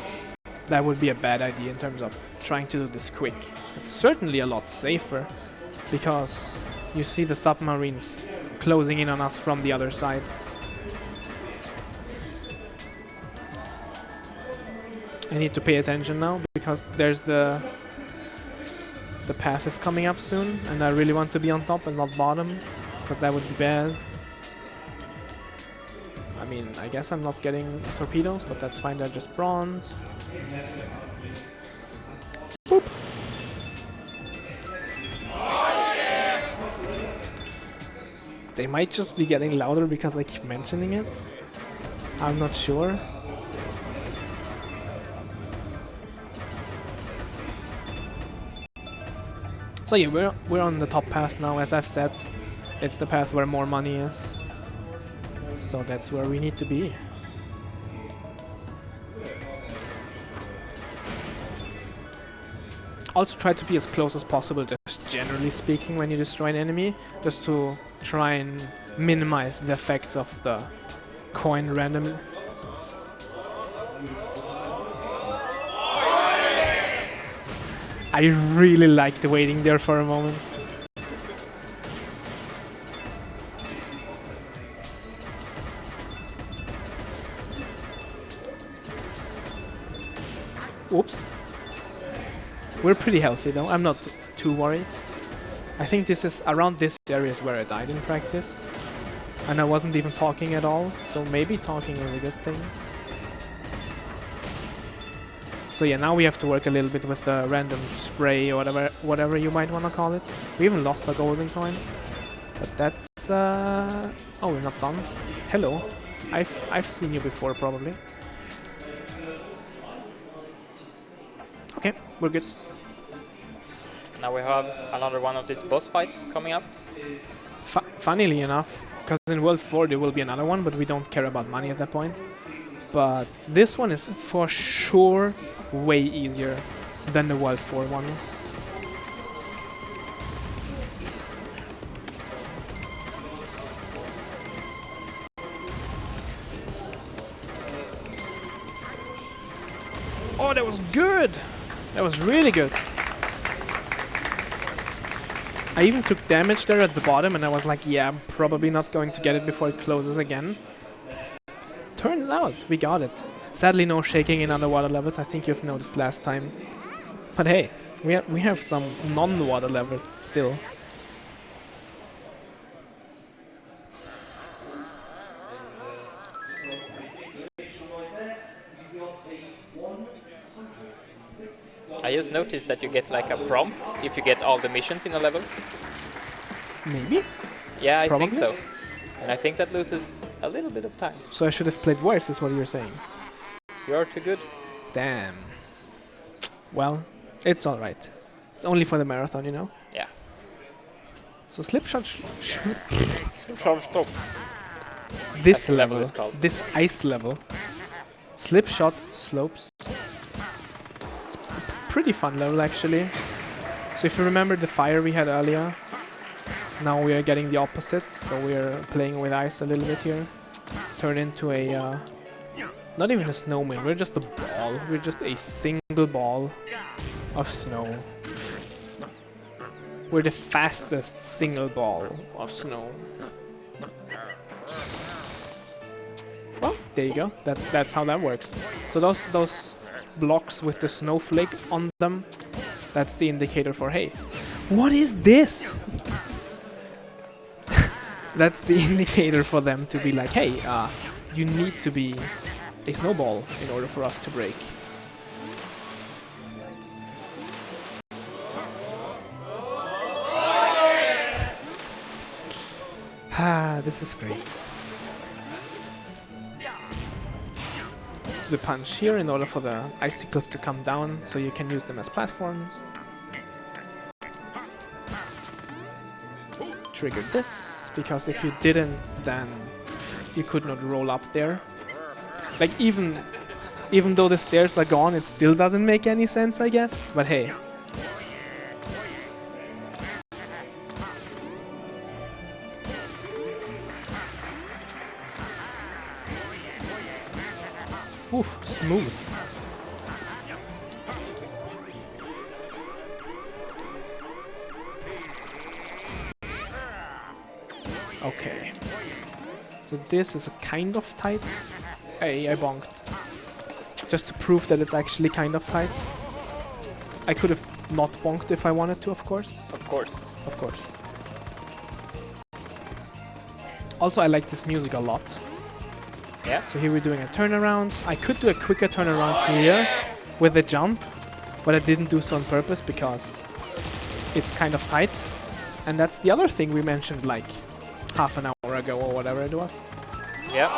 that would be a bad idea in terms of trying to do this quick. It's certainly a lot safer because you see the submarines closing in on us from the other side. I need to pay attention now because there's the path is coming up soon and I really want to be on top and not bottom because that would be bad. I mean, I guess I'm not getting torpedoes, but that's fine, they're just bronze. Boop! They might just be getting louder because I keep mentioning it. I'm not sure. So yeah, we're on the top path now, as I've said. It's the path where more money is. So that's where we need to be. Also try to be as close as possible, just generally speaking, when you destroy an enemy, just to try and minimize the effects of the coin randomly. I really liked waiting there for a moment. Oops. We're pretty healthy though, I'm not too worried. I think this is around this area is where I died in practice. And I wasn't even talking at all, so maybe talking is a good thing. So yeah, now we have to work a little bit with the random spray or whatever you might want to call it. We even lost a golden coin. But that's... Oh, we're not done. Hello. I've seen you before, probably. Okay, we're good. Now we have another one of these boss fights coming up. Funnily enough, because in World 4 there will be another one, but we don't care about money at that point. But this one is for sure way easier than the World 4 one. Oh, that was good! That was really good. I even took damage there at the bottom and I was like, yeah, I'm probably not going to get it before it closes again. Turns out we got it. Sadly no shaking in underwater levels, I think you've noticed last time. But hey, we have some non-water levels still. I just noticed that you get like a prompt if you get all the missions in a level. Maybe? Yeah, I think Probably. so. And I think that loses a little bit of time. So I should have played worse, is what you're saying. You're too good. Damn. Well, it's alright. It's only for the marathon, you know? Yeah. So slipshot... Stop. This the level level, is called. this ice level, slipshot slopes. It's pretty fun level actually. So if you remember the fire we had earlier, now we are getting the opposite. So we are playing with ice a little bit here. Turn into a, not even a snowman. We're just a ball. We're just a single ball of snow. We're the fastest single ball of snow. Well, there you go. That's how that works. So those blocks with the snowflake on them, that's the indicator for, hey, what is this? That's the indicator for them to be like, hey, you need to be a snowball in order for us to break. This is great. The punch here in order for the icicles to come down so you can use them as platforms. Trigger this, because if you didn't, then you could not roll up there. Like even though the stairs are gone, it still doesn't make any sense, I guess. But hey. Oof, smooth. Okay. So this is a kind of tight. Hey, I bonked. Just to prove that it's actually kind of tight. I could have not bonked if I wanted to, of course. Of course. Of course. Also, I like this music a lot. Yeah. So here we're doing a turnaround. I could do a quicker turnaround here with a jump, but I didn't do so on purpose because it's kind of tight. And that's the other thing we mentioned like half an hour ago or whatever it was. Yeah.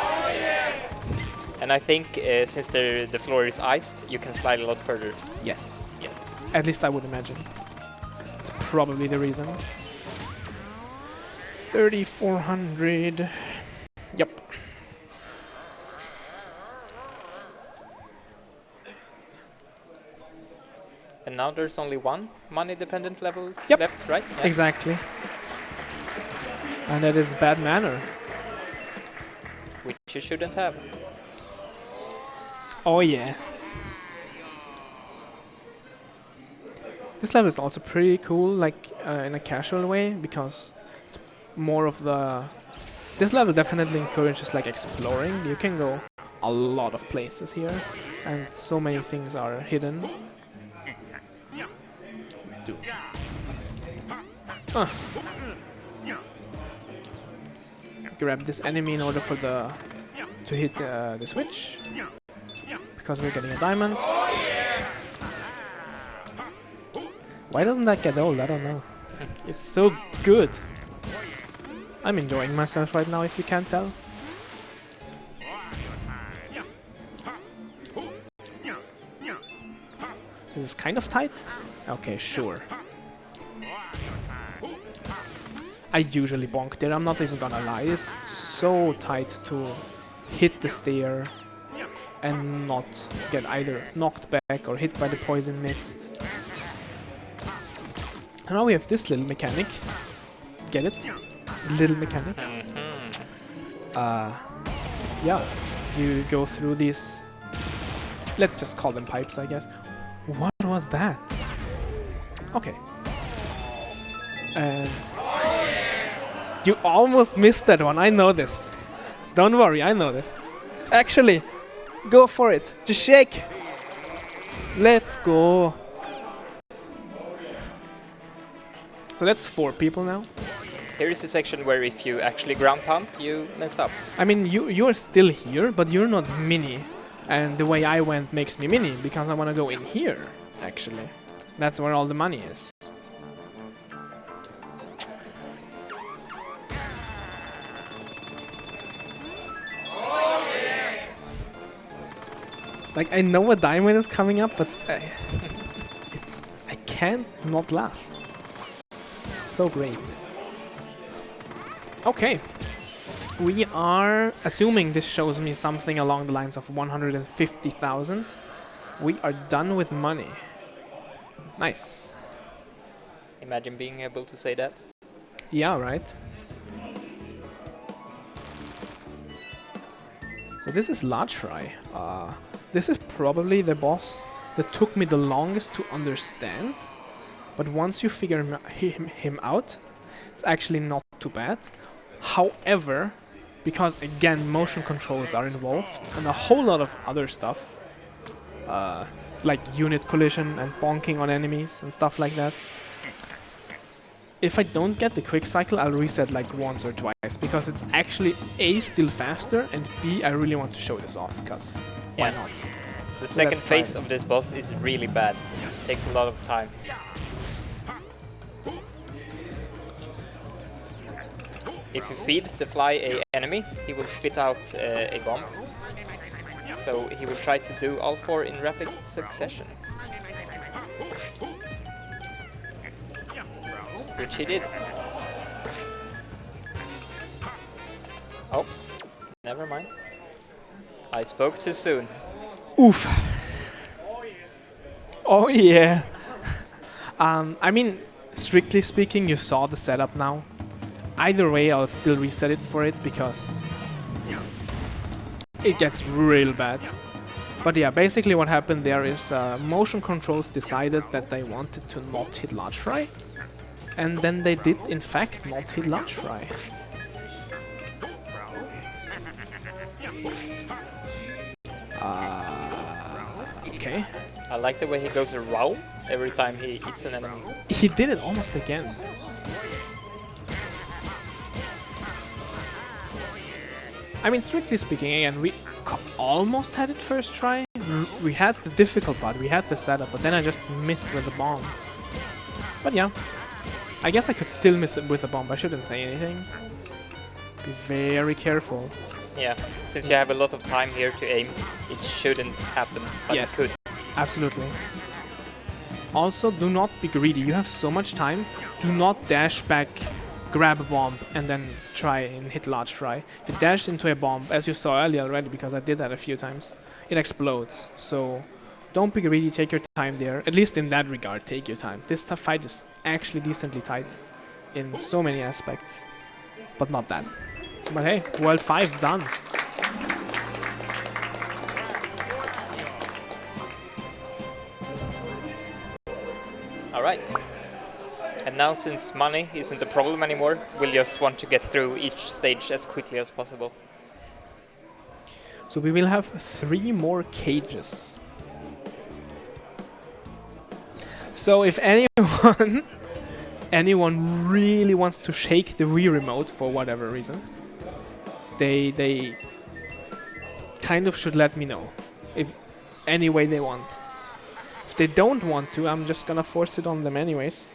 And I think since the floor is iced, you can slide a lot further. Yes. Yes. At least I would imagine. It's probably the reason. 3,400. Yep. And now there's only one money-dependent level Yep. left, right? Yeah. Exactly. And that is bad manner. Which you shouldn't have. Oh yeah. This level is also pretty cool, like in a casual way, because it's more of the... This level definitely encourages like exploring. You can go a lot of places here, and so many things are hidden. Do. Grab this enemy in order for to hit the switch, because we're getting a diamond. Why doesn't that get old? I don't know. It's so good. I'm enjoying myself right now, if you can't tell. This is kind of tight. Okay, sure. I usually bonk there, I'm not even gonna lie. It's so tight to hit the stair and not get either knocked back or hit by the poison mist. And now we have this little mechanic. Get it? Little mechanic. Yeah, you go through these... Let's just call them pipes, I guess. What was that? Okay. And you almost missed that one, I noticed. Don't worry, I noticed. Actually, go for it. Just shake. Let's go. So that's 4 people now. Here is a section where if you actually ground pound, you mess up. I mean, you're still here, but you're not mini. And the way I went makes me mini, because I want to go in here, actually. That's where all the money is. Like, I know a diamond is coming up, but I can't not laugh. It's so great. Okay. We are assuming this shows me something along the lines of 150,000. We are done with money. Nice. Imagine being able to say that. Yeah, right. So this is large fry. This is probably the boss that took me the longest to understand. But once you figure him out, it's actually not too bad. However, because again motion controls are involved and a whole lot of other stuff, like unit collision and bonking on enemies and stuff like that. If I don't get the quick cycle, I'll reset like once or twice, because it's actually A, still faster, and B, I really want to show this off, because why not? The second phase of this boss is really bad. Takes a lot of time. If you feed the fly a enemy, he will spit out a bomb. So he will try to do all 4 in rapid succession. Which he did. Oh, never mind. I spoke too soon. Oof. Oh yeah. I mean, strictly speaking, you saw the setup now. Either way, I'll still reset it for it, because it gets real bad. But yeah, basically what happened there is motion controls decided that they wanted to not hit large fry. And then they did, in fact, not hit large fry. Okay. I like the way he goes around every time he hits an enemy. He did it almost again. I mean, strictly speaking, again, we almost had it first try. We had the difficult part, we had the setup, but then I just missed with the bomb. But yeah, I guess I could still miss it with a bomb. I shouldn't say anything. Be very careful. Yeah, since you have a lot of time here to aim, it shouldn't happen, but yes, it could. Absolutely. Also, do not be greedy. You have so much time. Do not dash back, grab a bomb, and then try and hit large fry. If you dash into a bomb, as you saw earlier already, because I did that a few times, it explodes. So don't be greedy, take your time there. At least in that regard, take your time. This fight is actually decently tight in so many aspects, but not that. But hey, World 5 done. Alright. And now, since money isn't a problem anymore, we'll just want to get through each stage as quickly as possible. So we will have 3 more cages. So if anyone really wants to shake the Wii remote for whatever reason, they kind of should let me know, if any way they want. If they don't want to, I'm just gonna force it on them anyways,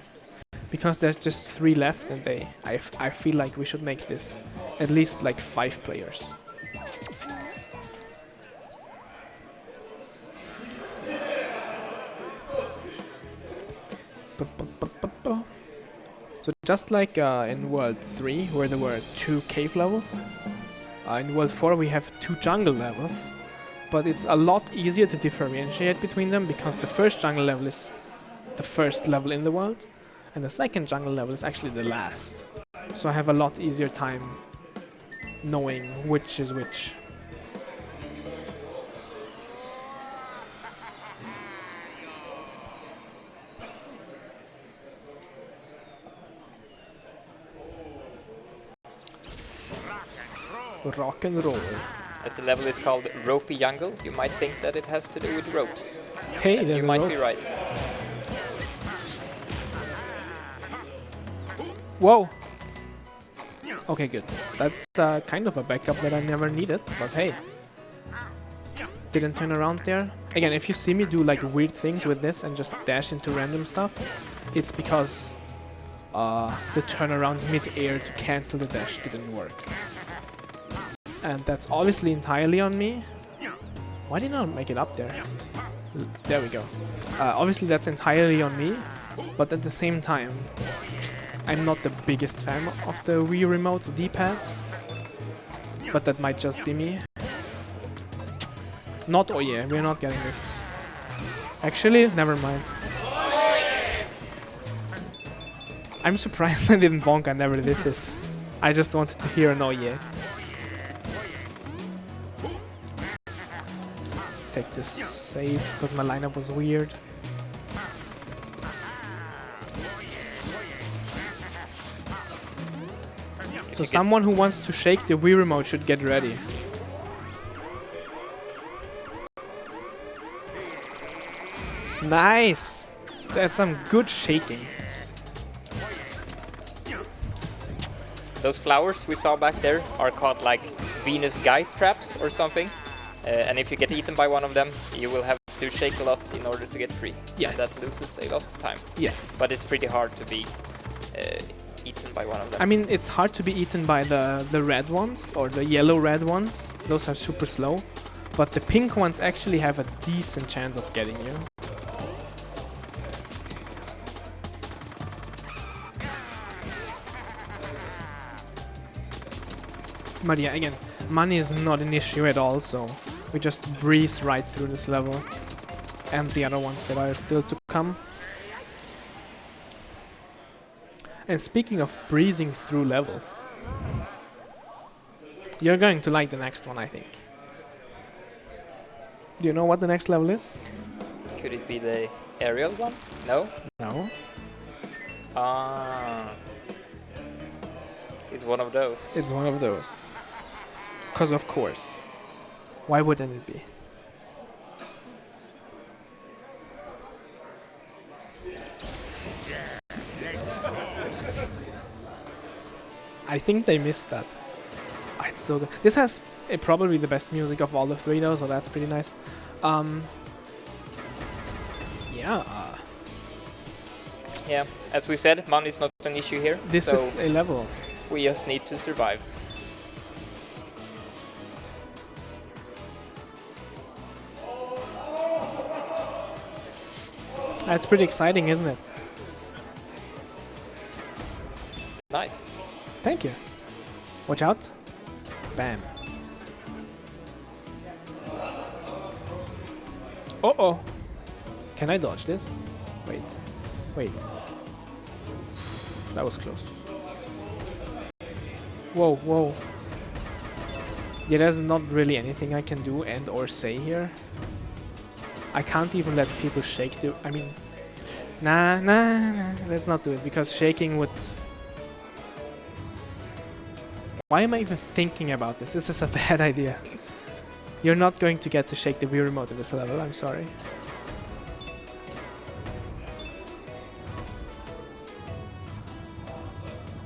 because there's just 3 left, and I feel like we should make this at least like 5 players. So just like in World 3, where there were 2 cave levels, in World 4 we have 2 jungle levels, but it's a lot easier to differentiate between them, because the first jungle level is the first level in the world, and the second jungle level is actually the last. So I have a lot easier time knowing which is which. Rock and roll. As the level is called Ropey Jungle, you might think that it has to do with ropes. Hey, And there's you a might rope. be right. Whoa! Okay, good. That's kind of a backup that I never needed, but hey. Didn't turn around there. Again, if you see me do like weird things with this and just dash into random stuff, it's because the turnaround mid-air to cancel the dash didn't work. And that's obviously entirely on me. Why did I not make it up there? There we go. Obviously that's entirely on me, but at the same time, I'm not the biggest fan of the Wii Remote D-pad. But that might just be me. Not, oh yeah, we're not getting this. Actually, never mind. I'm surprised I didn't bonk, I never did this. I just wanted to hear an oh yeah. Take this safe, because my lineup was weird. So someone who wants to shake the Wii Remote should get ready. Nice! That's some good shaking. Those flowers we saw back there are called like Venus guy traps or something. And if you get eaten by one of them, you will have to shake a lot in order to get free. Yes. And that loses a lot of time. Yes. But it's pretty hard to be eaten by one of them. I mean, it's hard to be eaten by the red ones or the yellow-red ones. Those are super slow. But the pink ones actually have a decent chance of getting you. But yeah, again, money is not an issue at all, so we just breeze right through this level. And the other ones that are still to come. And speaking of breezing through levels, you're going to like the next one, I think. Do you know what the next level is? Could it be the aerial one? No? No. Ah. It's one of those. It's one of those. 'Cause of course. Why wouldn't it be? I think they missed that. Oh, it's so good. This has probably the best music of all the three though, so that's pretty nice. Yeah. Yeah, as we said, money is not an issue here. This so is a level. we just need to survive. That's pretty exciting, isn't it? Nice. Thank you. Watch out. Bam. Uh-oh. Can I dodge this? Wait. Wait. That was close. Whoa, whoa. Yeah, there's not really anything I can do and or say here. I can't even let people shake the... I mean... Nah, let's not do it, because shaking would... Why am I even thinking about this? This is a bad idea. You're not going to get to shake the Wii Remote in this level, I'm sorry.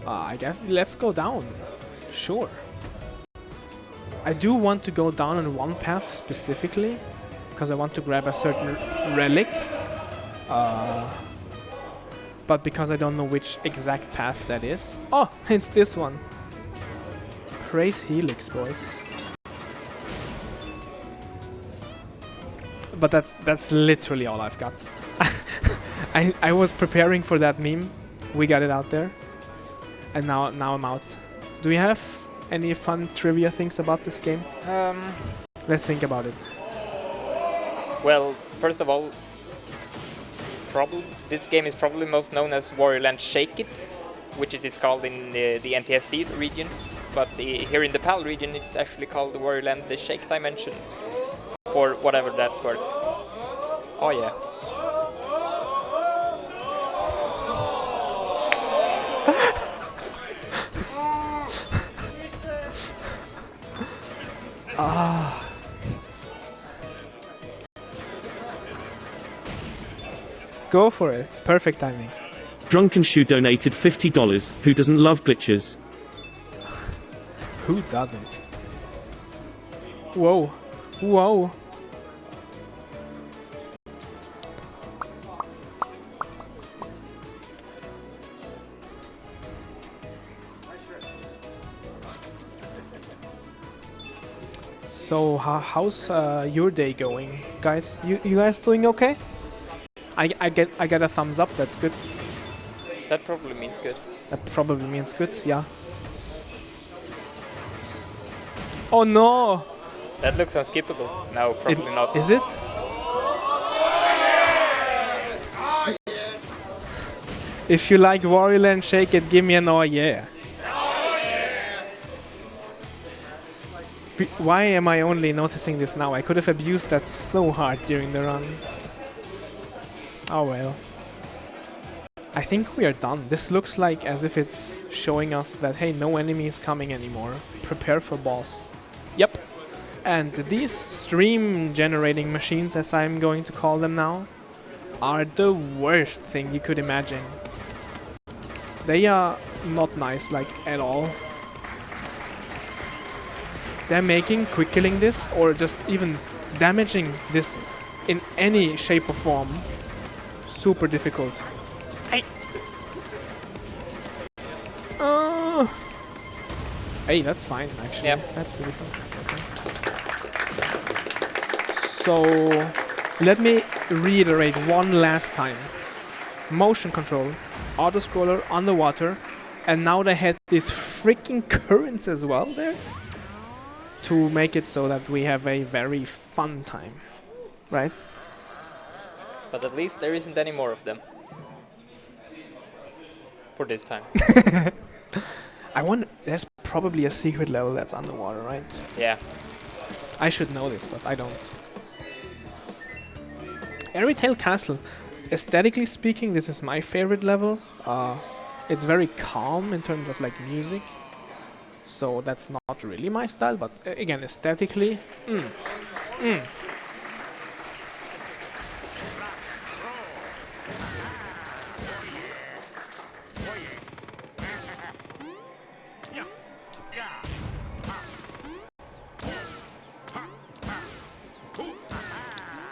I guess let's go down. Sure. I do want to go down on one path specifically, because I want to grab a certain relic. But because I don't know which exact path that is. Oh, it's this one. Praise Helix, boys. But that's literally all I've got. I was preparing for that meme. We got it out there. And now I'm out. Do we have any fun trivia things about this game? Let's think about it. Well, first of all, this game is probably most known as Wario Land Shake It, which it is called in the NTSC regions. But here in the PAL region, it's actually called the Wario Land the Shake Dimension, for whatever that's worth. Oh yeah. Go for it. Perfect timing. Drunken Shoe donated $50. Who doesn't love glitches? Who doesn't? Whoa. Whoa. So, how's your day going, guys? You guys doing okay? I get a thumbs up. That's good. That probably means good. That probably means good. Yeah. Oh no! That looks unskippable. No, probably not. Is it? If you like Wario Land, shake it. Give me an oh yeah. Why am I only noticing this now? I could have abused that so hard during the run. Oh well. I think we are done. This looks like as if it's showing us that, hey, no enemy is coming anymore. Prepare for boss. Yep. And these stream generating machines, as I'm going to call them now, are the worst thing you could imagine. They are not nice, like, at all. They're making quick killing this, or just even damaging this in any shape or form, super difficult. Hey! Hey, that's fine, actually. Yep. That's pretty fine. That's okay. So, let me reiterate one last time. Motion control, auto-scroller, underwater, and now they had these freaking currents as well there to make it so that we have a very fun time, right? But at least there isn't any more of them. For this time. I wonder, there's probably a secret level that's underwater, right? Yeah. I should know this, but I don't. Airy Tail Castle. Aesthetically speaking, this is my favorite level. It's very calm in terms of like music. So that's not really my style, but again, aesthetically,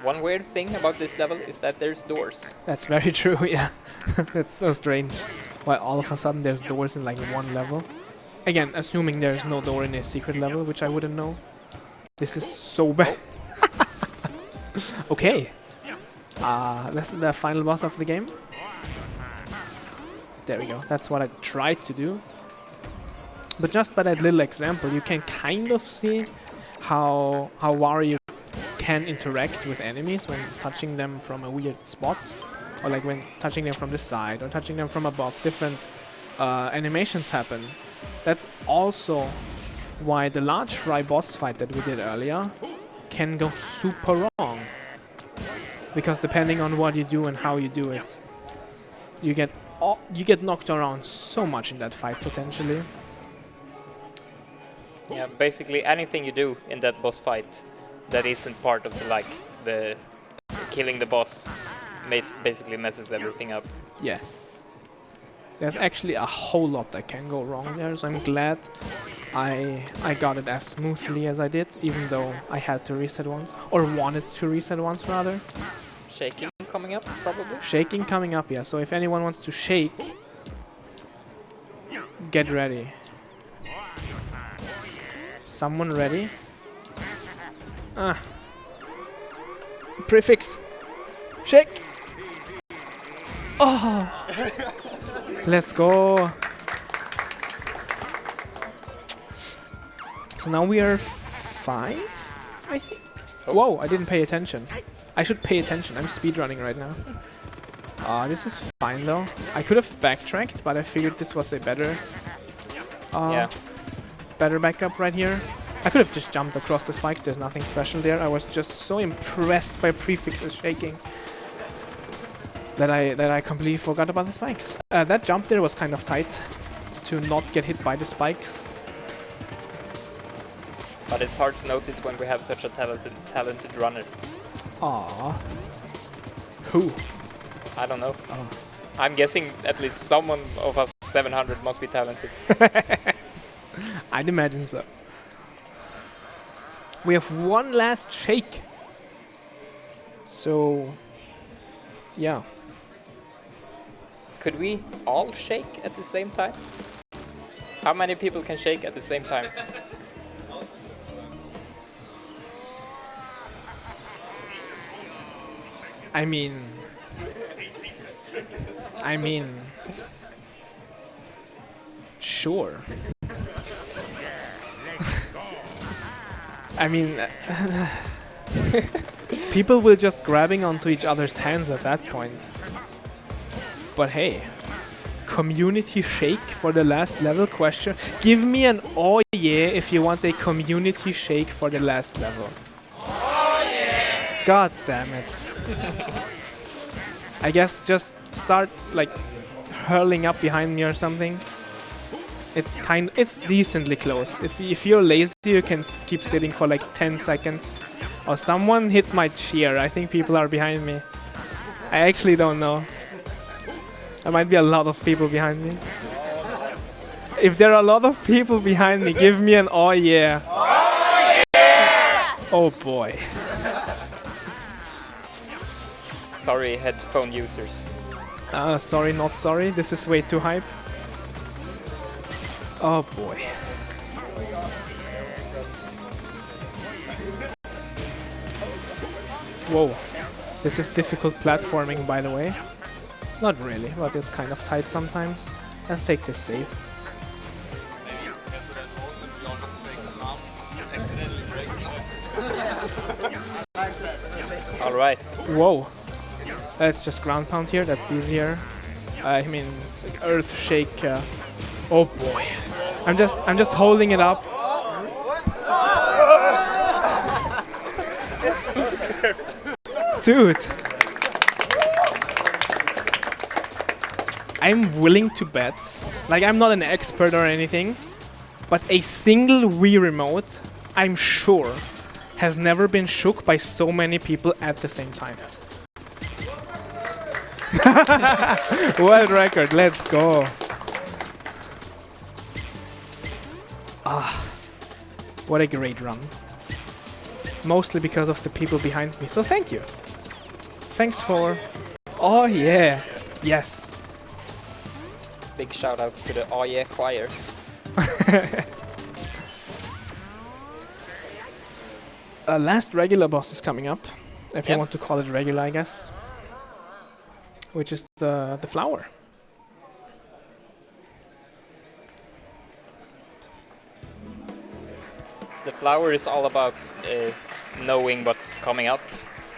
One weird thing about this level is that there's doors. That's very true, yeah. That's so strange. Why all of a sudden there's doors in like one level. Again, assuming there's no door in a secret level, which I wouldn't know. This is so bad. Okay. This is the final boss of the game. There we go. That's what I tried to do. But just by that little example, you can kind of see how Wario can interact with enemies when touching them from a weird spot, or like when touching them from the side or touching them from above. Different animations happen. That's also why the large fry boss fight that we did earlier can go super wrong, because depending on what you do and how you do it, you get knocked around so much in that fight potentially. Yeah, basically anything you do in that boss fight that isn't part of the killing the boss basically messes everything up. Yes. There's actually a whole lot that can go wrong there, so I'm glad I got it as smoothly as I did, even though I had to reset once, or wanted to reset once rather. Shaking coming up, probably? Shaking coming up, yeah. So if anyone wants to shake, get ready. Someone ready? Prefix. Shake. Oh. Let's go. So now we are 5, I think. Oh. Whoa, I didn't pay attention. I should pay attention. I'm speedrunning right now. This is fine though. I could have backtracked, but I figured this was a better better backup right here. I could have just jumped across the spikes. There's nothing special there. I was just so impressed by Prefix's shaking that I completely forgot about the spikes. That jump there was kind of tight to not get hit by the spikes. But it's hard to notice when we have such a talented runner. Aww. Who? I don't know. Oh. I'm guessing at least someone of us 700 must be talented. I'd imagine so. We have one last shake. So, yeah. Could we all shake at the same time? How many people can shake at the same time? I mean, sure. I mean, people will just grabbing onto each other's hands at that point. But hey, community shake for the last level question. Give me an oh yeah if you want a community shake for the last level. Oh yeah! God damn it. I guess just start like hurling up behind me or something. It's decently close. If you're lazy, you can keep sitting for like 10 seconds. Or someone hit my cheer. I think people are behind me. I actually don't know. There might be a lot of people behind me. If there are a lot of people behind me, give me an oh yeah. Oh yeah! Oh boy. Sorry, headphone users. Sorry, not sorry. This is way too hype. Oh boy. Whoa. This is difficult platforming, by the way. Not really, but it's kind of tight sometimes. Let's take this safe. Alright. Whoa. Let's just ground pound here, that's easier. I mean, like earth shake. Oh boy. I'm just holding it up. Dude. I'm willing to bet, like I'm not an expert or anything, but a single Wii remote, I'm sure, has never been shook by so many people at the same time. World record, let's go. Ah, what a great run. Mostly because of the people behind me, so thank you. Thanks for... Oh yeah, yes. Big shoutouts to the oh yeah choir. Last regular boss is coming up, if you want to call it regular, I guess. Which is the flower. The flower is all about knowing what's coming up.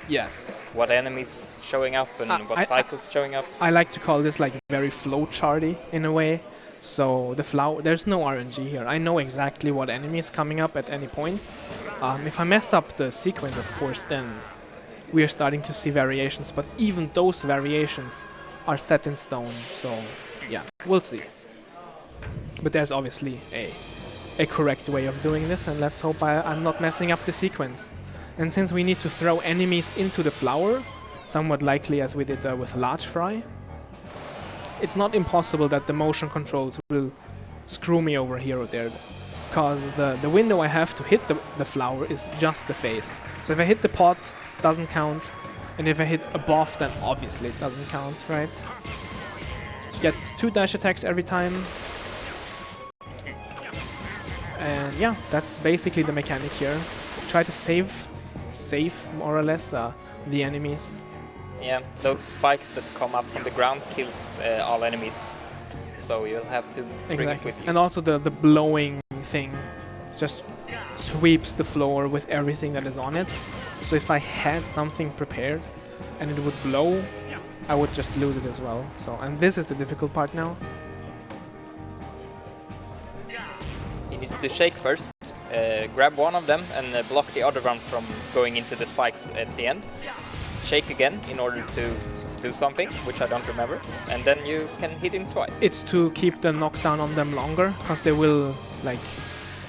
Yes. What enemies showing up and what cycles showing up. I like to call this like very flowcharty in a way. So the flower, there's no RNG here. I know exactly what enemy is coming up at any point. If I mess up the sequence, of course, then we are starting to see variations. But even those variations are set in stone. So yeah, we'll see. But there's obviously a correct way of doing this, and let's hope I'm not messing up the sequence. And since we need to throw enemies into the flower, somewhat likely as we did with Large Fry, it's not impossible that the motion controls will screw me over here or there, because the window I have to hit the flower is just the face. So if I hit the pot, it doesn't count, and if I hit above, then obviously it doesn't count, right? So you get 2 dash attacks every time. And yeah, that's basically the mechanic here. Try to save more or less the enemies. Yeah, those spikes that come up from the ground kills all enemies. So you'll have to bring it with you. And also the blowing thing just sweeps the floor with everything that is on it. So if I had something prepared and it would blow, I would just lose it as well. So, and this is the difficult part now. He needs to shake first, grab one of them and block the other one from going into the spikes at the end. Shake again in order to do something, which I don't remember, and then you can hit him twice. It's to keep the knockdown on them longer, because they will like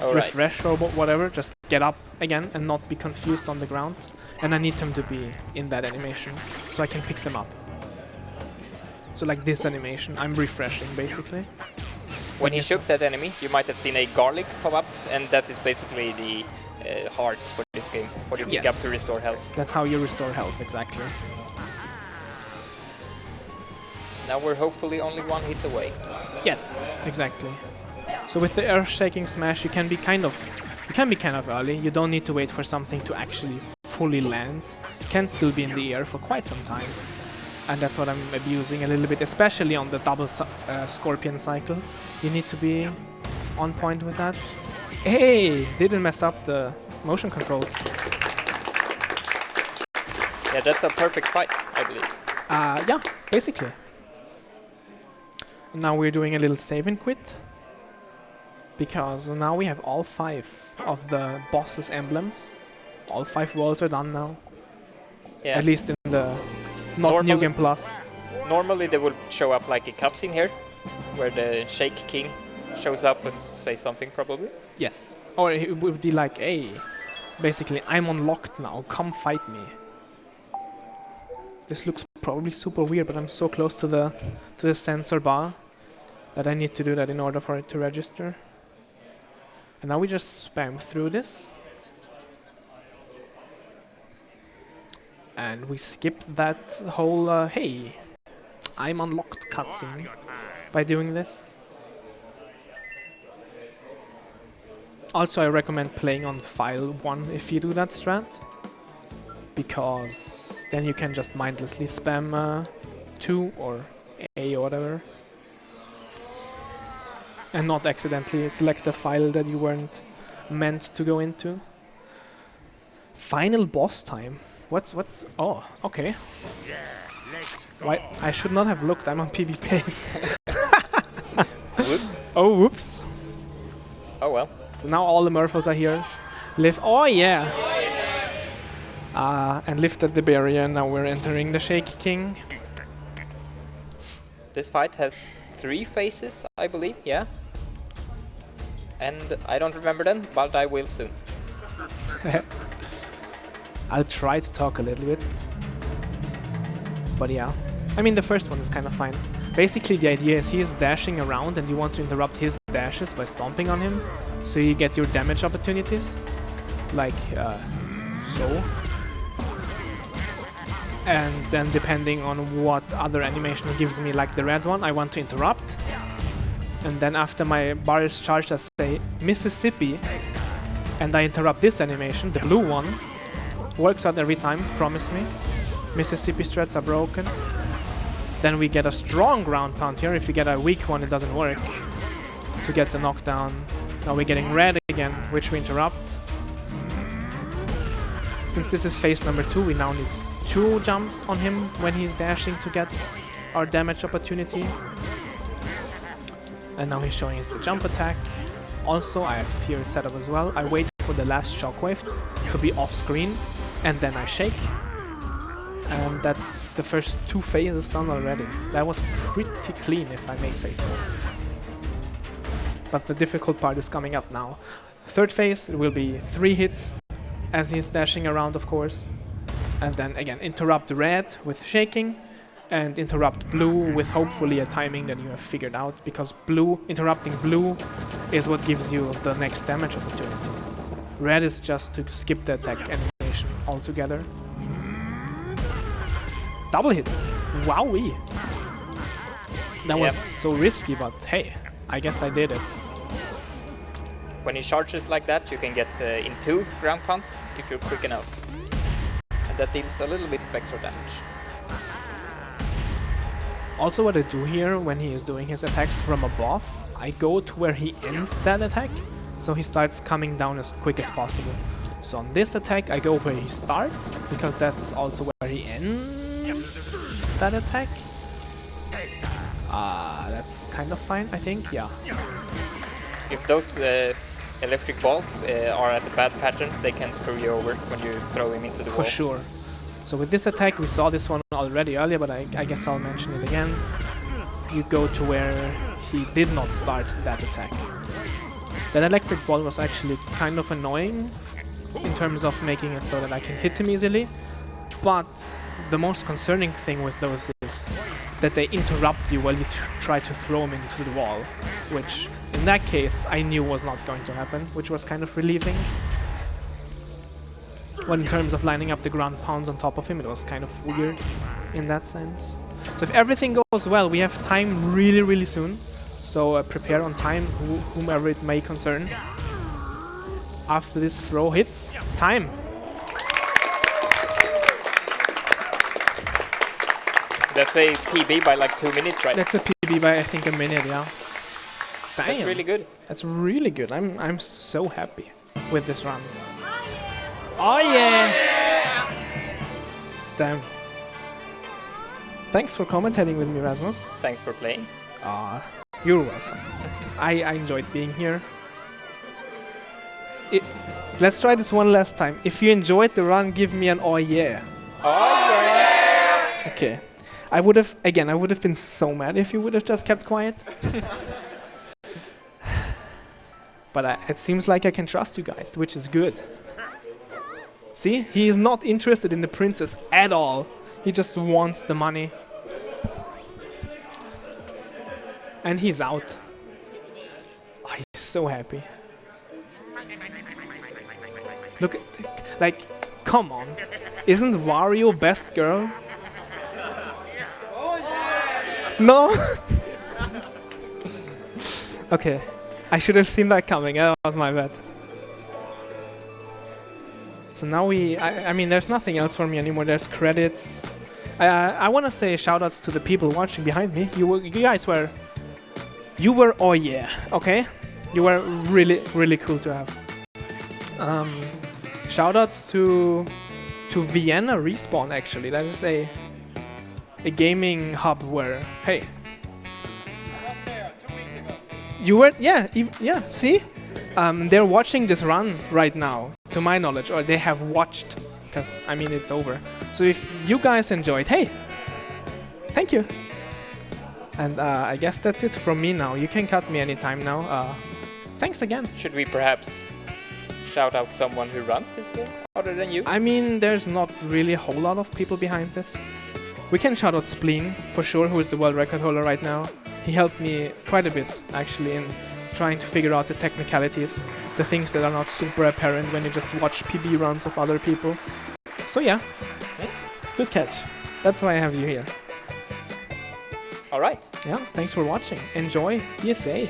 refresh or whatever. Just get up again and not be confused on the ground. And I need them to be in that animation so I can pick them up. So like this animation, I'm refreshing basically. When he shook that enemy, you might have seen a garlic pop up, and that is basically the hearts for this game. What you pick up to restore health. That's how you restore health, exactly. Now we're hopefully only one hit away. Yes, exactly. So with the earth-shaking smash, you can be kind of early. You don't need to wait for something to actually fully land. You can still be in the air for quite some time. And that's what I'm abusing a little bit, especially on the double scorpion cycle. You need to be on point with that. Hey! Didn't mess up the motion controls. Yeah, that's a perfect fight, I believe. Yeah, basically. Now we're doing a little save and quit. Because now we have all 5 of the boss's emblems. All 5 walls are done now. Yeah. At least in the New Game Plus. Normally they will show up like a cutscene here, where the Shake King shows up and say something probably. Yes. Or it would be like, hey, basically, I'm unlocked now, come fight me. This looks probably super weird, but I'm so close to the sensor bar that I need to do that in order for it to register. And now we just spam through this. And we skipped that whole, hey, I'm unlocked cutscene by doing this. Also, I recommend playing on file 1 if you do that strat. Because then you can just mindlessly spam 2 or A or whatever. And not accidentally select a file that you weren't meant to go into. Final boss time. What's... Oh, okay. Why? I should not have looked. I'm on PB Pace. Whoops. Oh, whoops. Oh well. So now all the Murphos are here. Oh, yeah. And lifted the barrier. Now we're entering the Shake King. This fight has 3 phases, I believe. Yeah. And I don't remember them, but I will soon. I'll try to talk a little bit. But yeah. I mean, the first one is kind of fine. Basically, the idea is he is dashing around and you want to interrupt his dashes by stomping on him. So you get your damage opportunities. Like, so. And then depending on what other animation he gives me, like the red one, I want to interrupt. And then after my bar is charged, I say Mississippi. And I interrupt this animation, the blue one. Works out every time, promise me. Mississippi strats are broken. Then we get a strong ground pound here. If you get a weak one, it doesn't work. To get the knockdown. Now we're getting red again, which we interrupt. Since this is phase number 2, we now need 2 jumps on him when he's dashing to get our damage opportunity. And now he's showing us the jump attack. Also, I have here set up as well. I wait for the last shockwave to be off screen, and then I shake. And that's the first 2 phases done already. That was pretty clean, if I may say so. But the difficult part is coming up now. 3rd phase, it will be 3 hits as he's dashing around, of course. And then again, interrupt red with shaking, and interrupt blue with hopefully a timing that you have figured out, because interrupting blue is what gives you the next damage opportunity. Red is just to skip the attack animation altogether. Double hit! Wowee! That was so risky, but hey, I guess I did it. When he charges like that, you can get in 2 ground pounds if you're quick enough. And that deals a little bit of extra damage. Also, what I do here when he is doing his attacks from above, I go to where he ends that attack, so he starts coming down as quick as possible. So on this attack, I go where he starts, because that is also where he ends that attack. That's kind of fine, I think, yeah. If those electric balls are at a bad pattern, they can screw you over when you throw him into the wall. For sure. So with this attack, we saw this one already earlier, but I guess I'll mention it again. You go to where he did not start that attack. That electric ball was actually kind of annoying in terms of making it so that I can hit him easily. But the most concerning thing with those is that they interrupt you while you try to throw them into the wall, which in that case I knew was not going to happen, which was kind of relieving. But in terms of lining up the ground pounds on top of him, it was kind of weird in that sense. So if everything goes well, we have time really, really soon. So prepare on time, whomever it may concern. After this throw hits, time. That's a PB by like 2 minutes, right? That's a PB by I think a minute, yeah. Damn. That's really good. That's really good. I'm so happy with this run. Oh yeah! Damn. Thanks for commentating with me, Rasmus. Thanks for playing. You're welcome. I enjoyed being here. Let's try this one last time. If you enjoyed the run, give me an oh yeah. Oh yeah! Okay. I would have been so mad if you would have just kept quiet. But it seems like I can trust you guys, which is good. See? He is not interested in the princess at all. He just wants the money. And he's out. Oh, he's so happy. Look, like, come on. Isn't Wario best girl? No? Okay. I should have seen that coming. That was my bad. So now I mean, there's nothing else for me anymore. There's credits. I want to say shoutouts to the people watching behind me. You guys were oh yeah, okay? You were really, really cool to have. Shoutouts to Vienna Respawn, actually. That is a gaming hub where, hey. I was there 2 weeks ago. You were, yeah, see? They're watching this run right now, to my knowledge, or they have watched, because, I mean, it's over. So if you guys enjoyed, hey, thank you. And I guess that's it from me now. You can cut me anytime now. Thanks again. Should we perhaps shout out someone who runs this game other than you? I mean, there's not really a whole lot of people behind this. We can shout out Spleen, for sure, who is the world record holder right now. He helped me quite a bit, actually, in trying to figure out the technicalities, the things that are not super apparent when you just watch PB runs of other people. So yeah, good catch. That's why I have you here. All right. Yeah, thanks for watching. Enjoy ESA.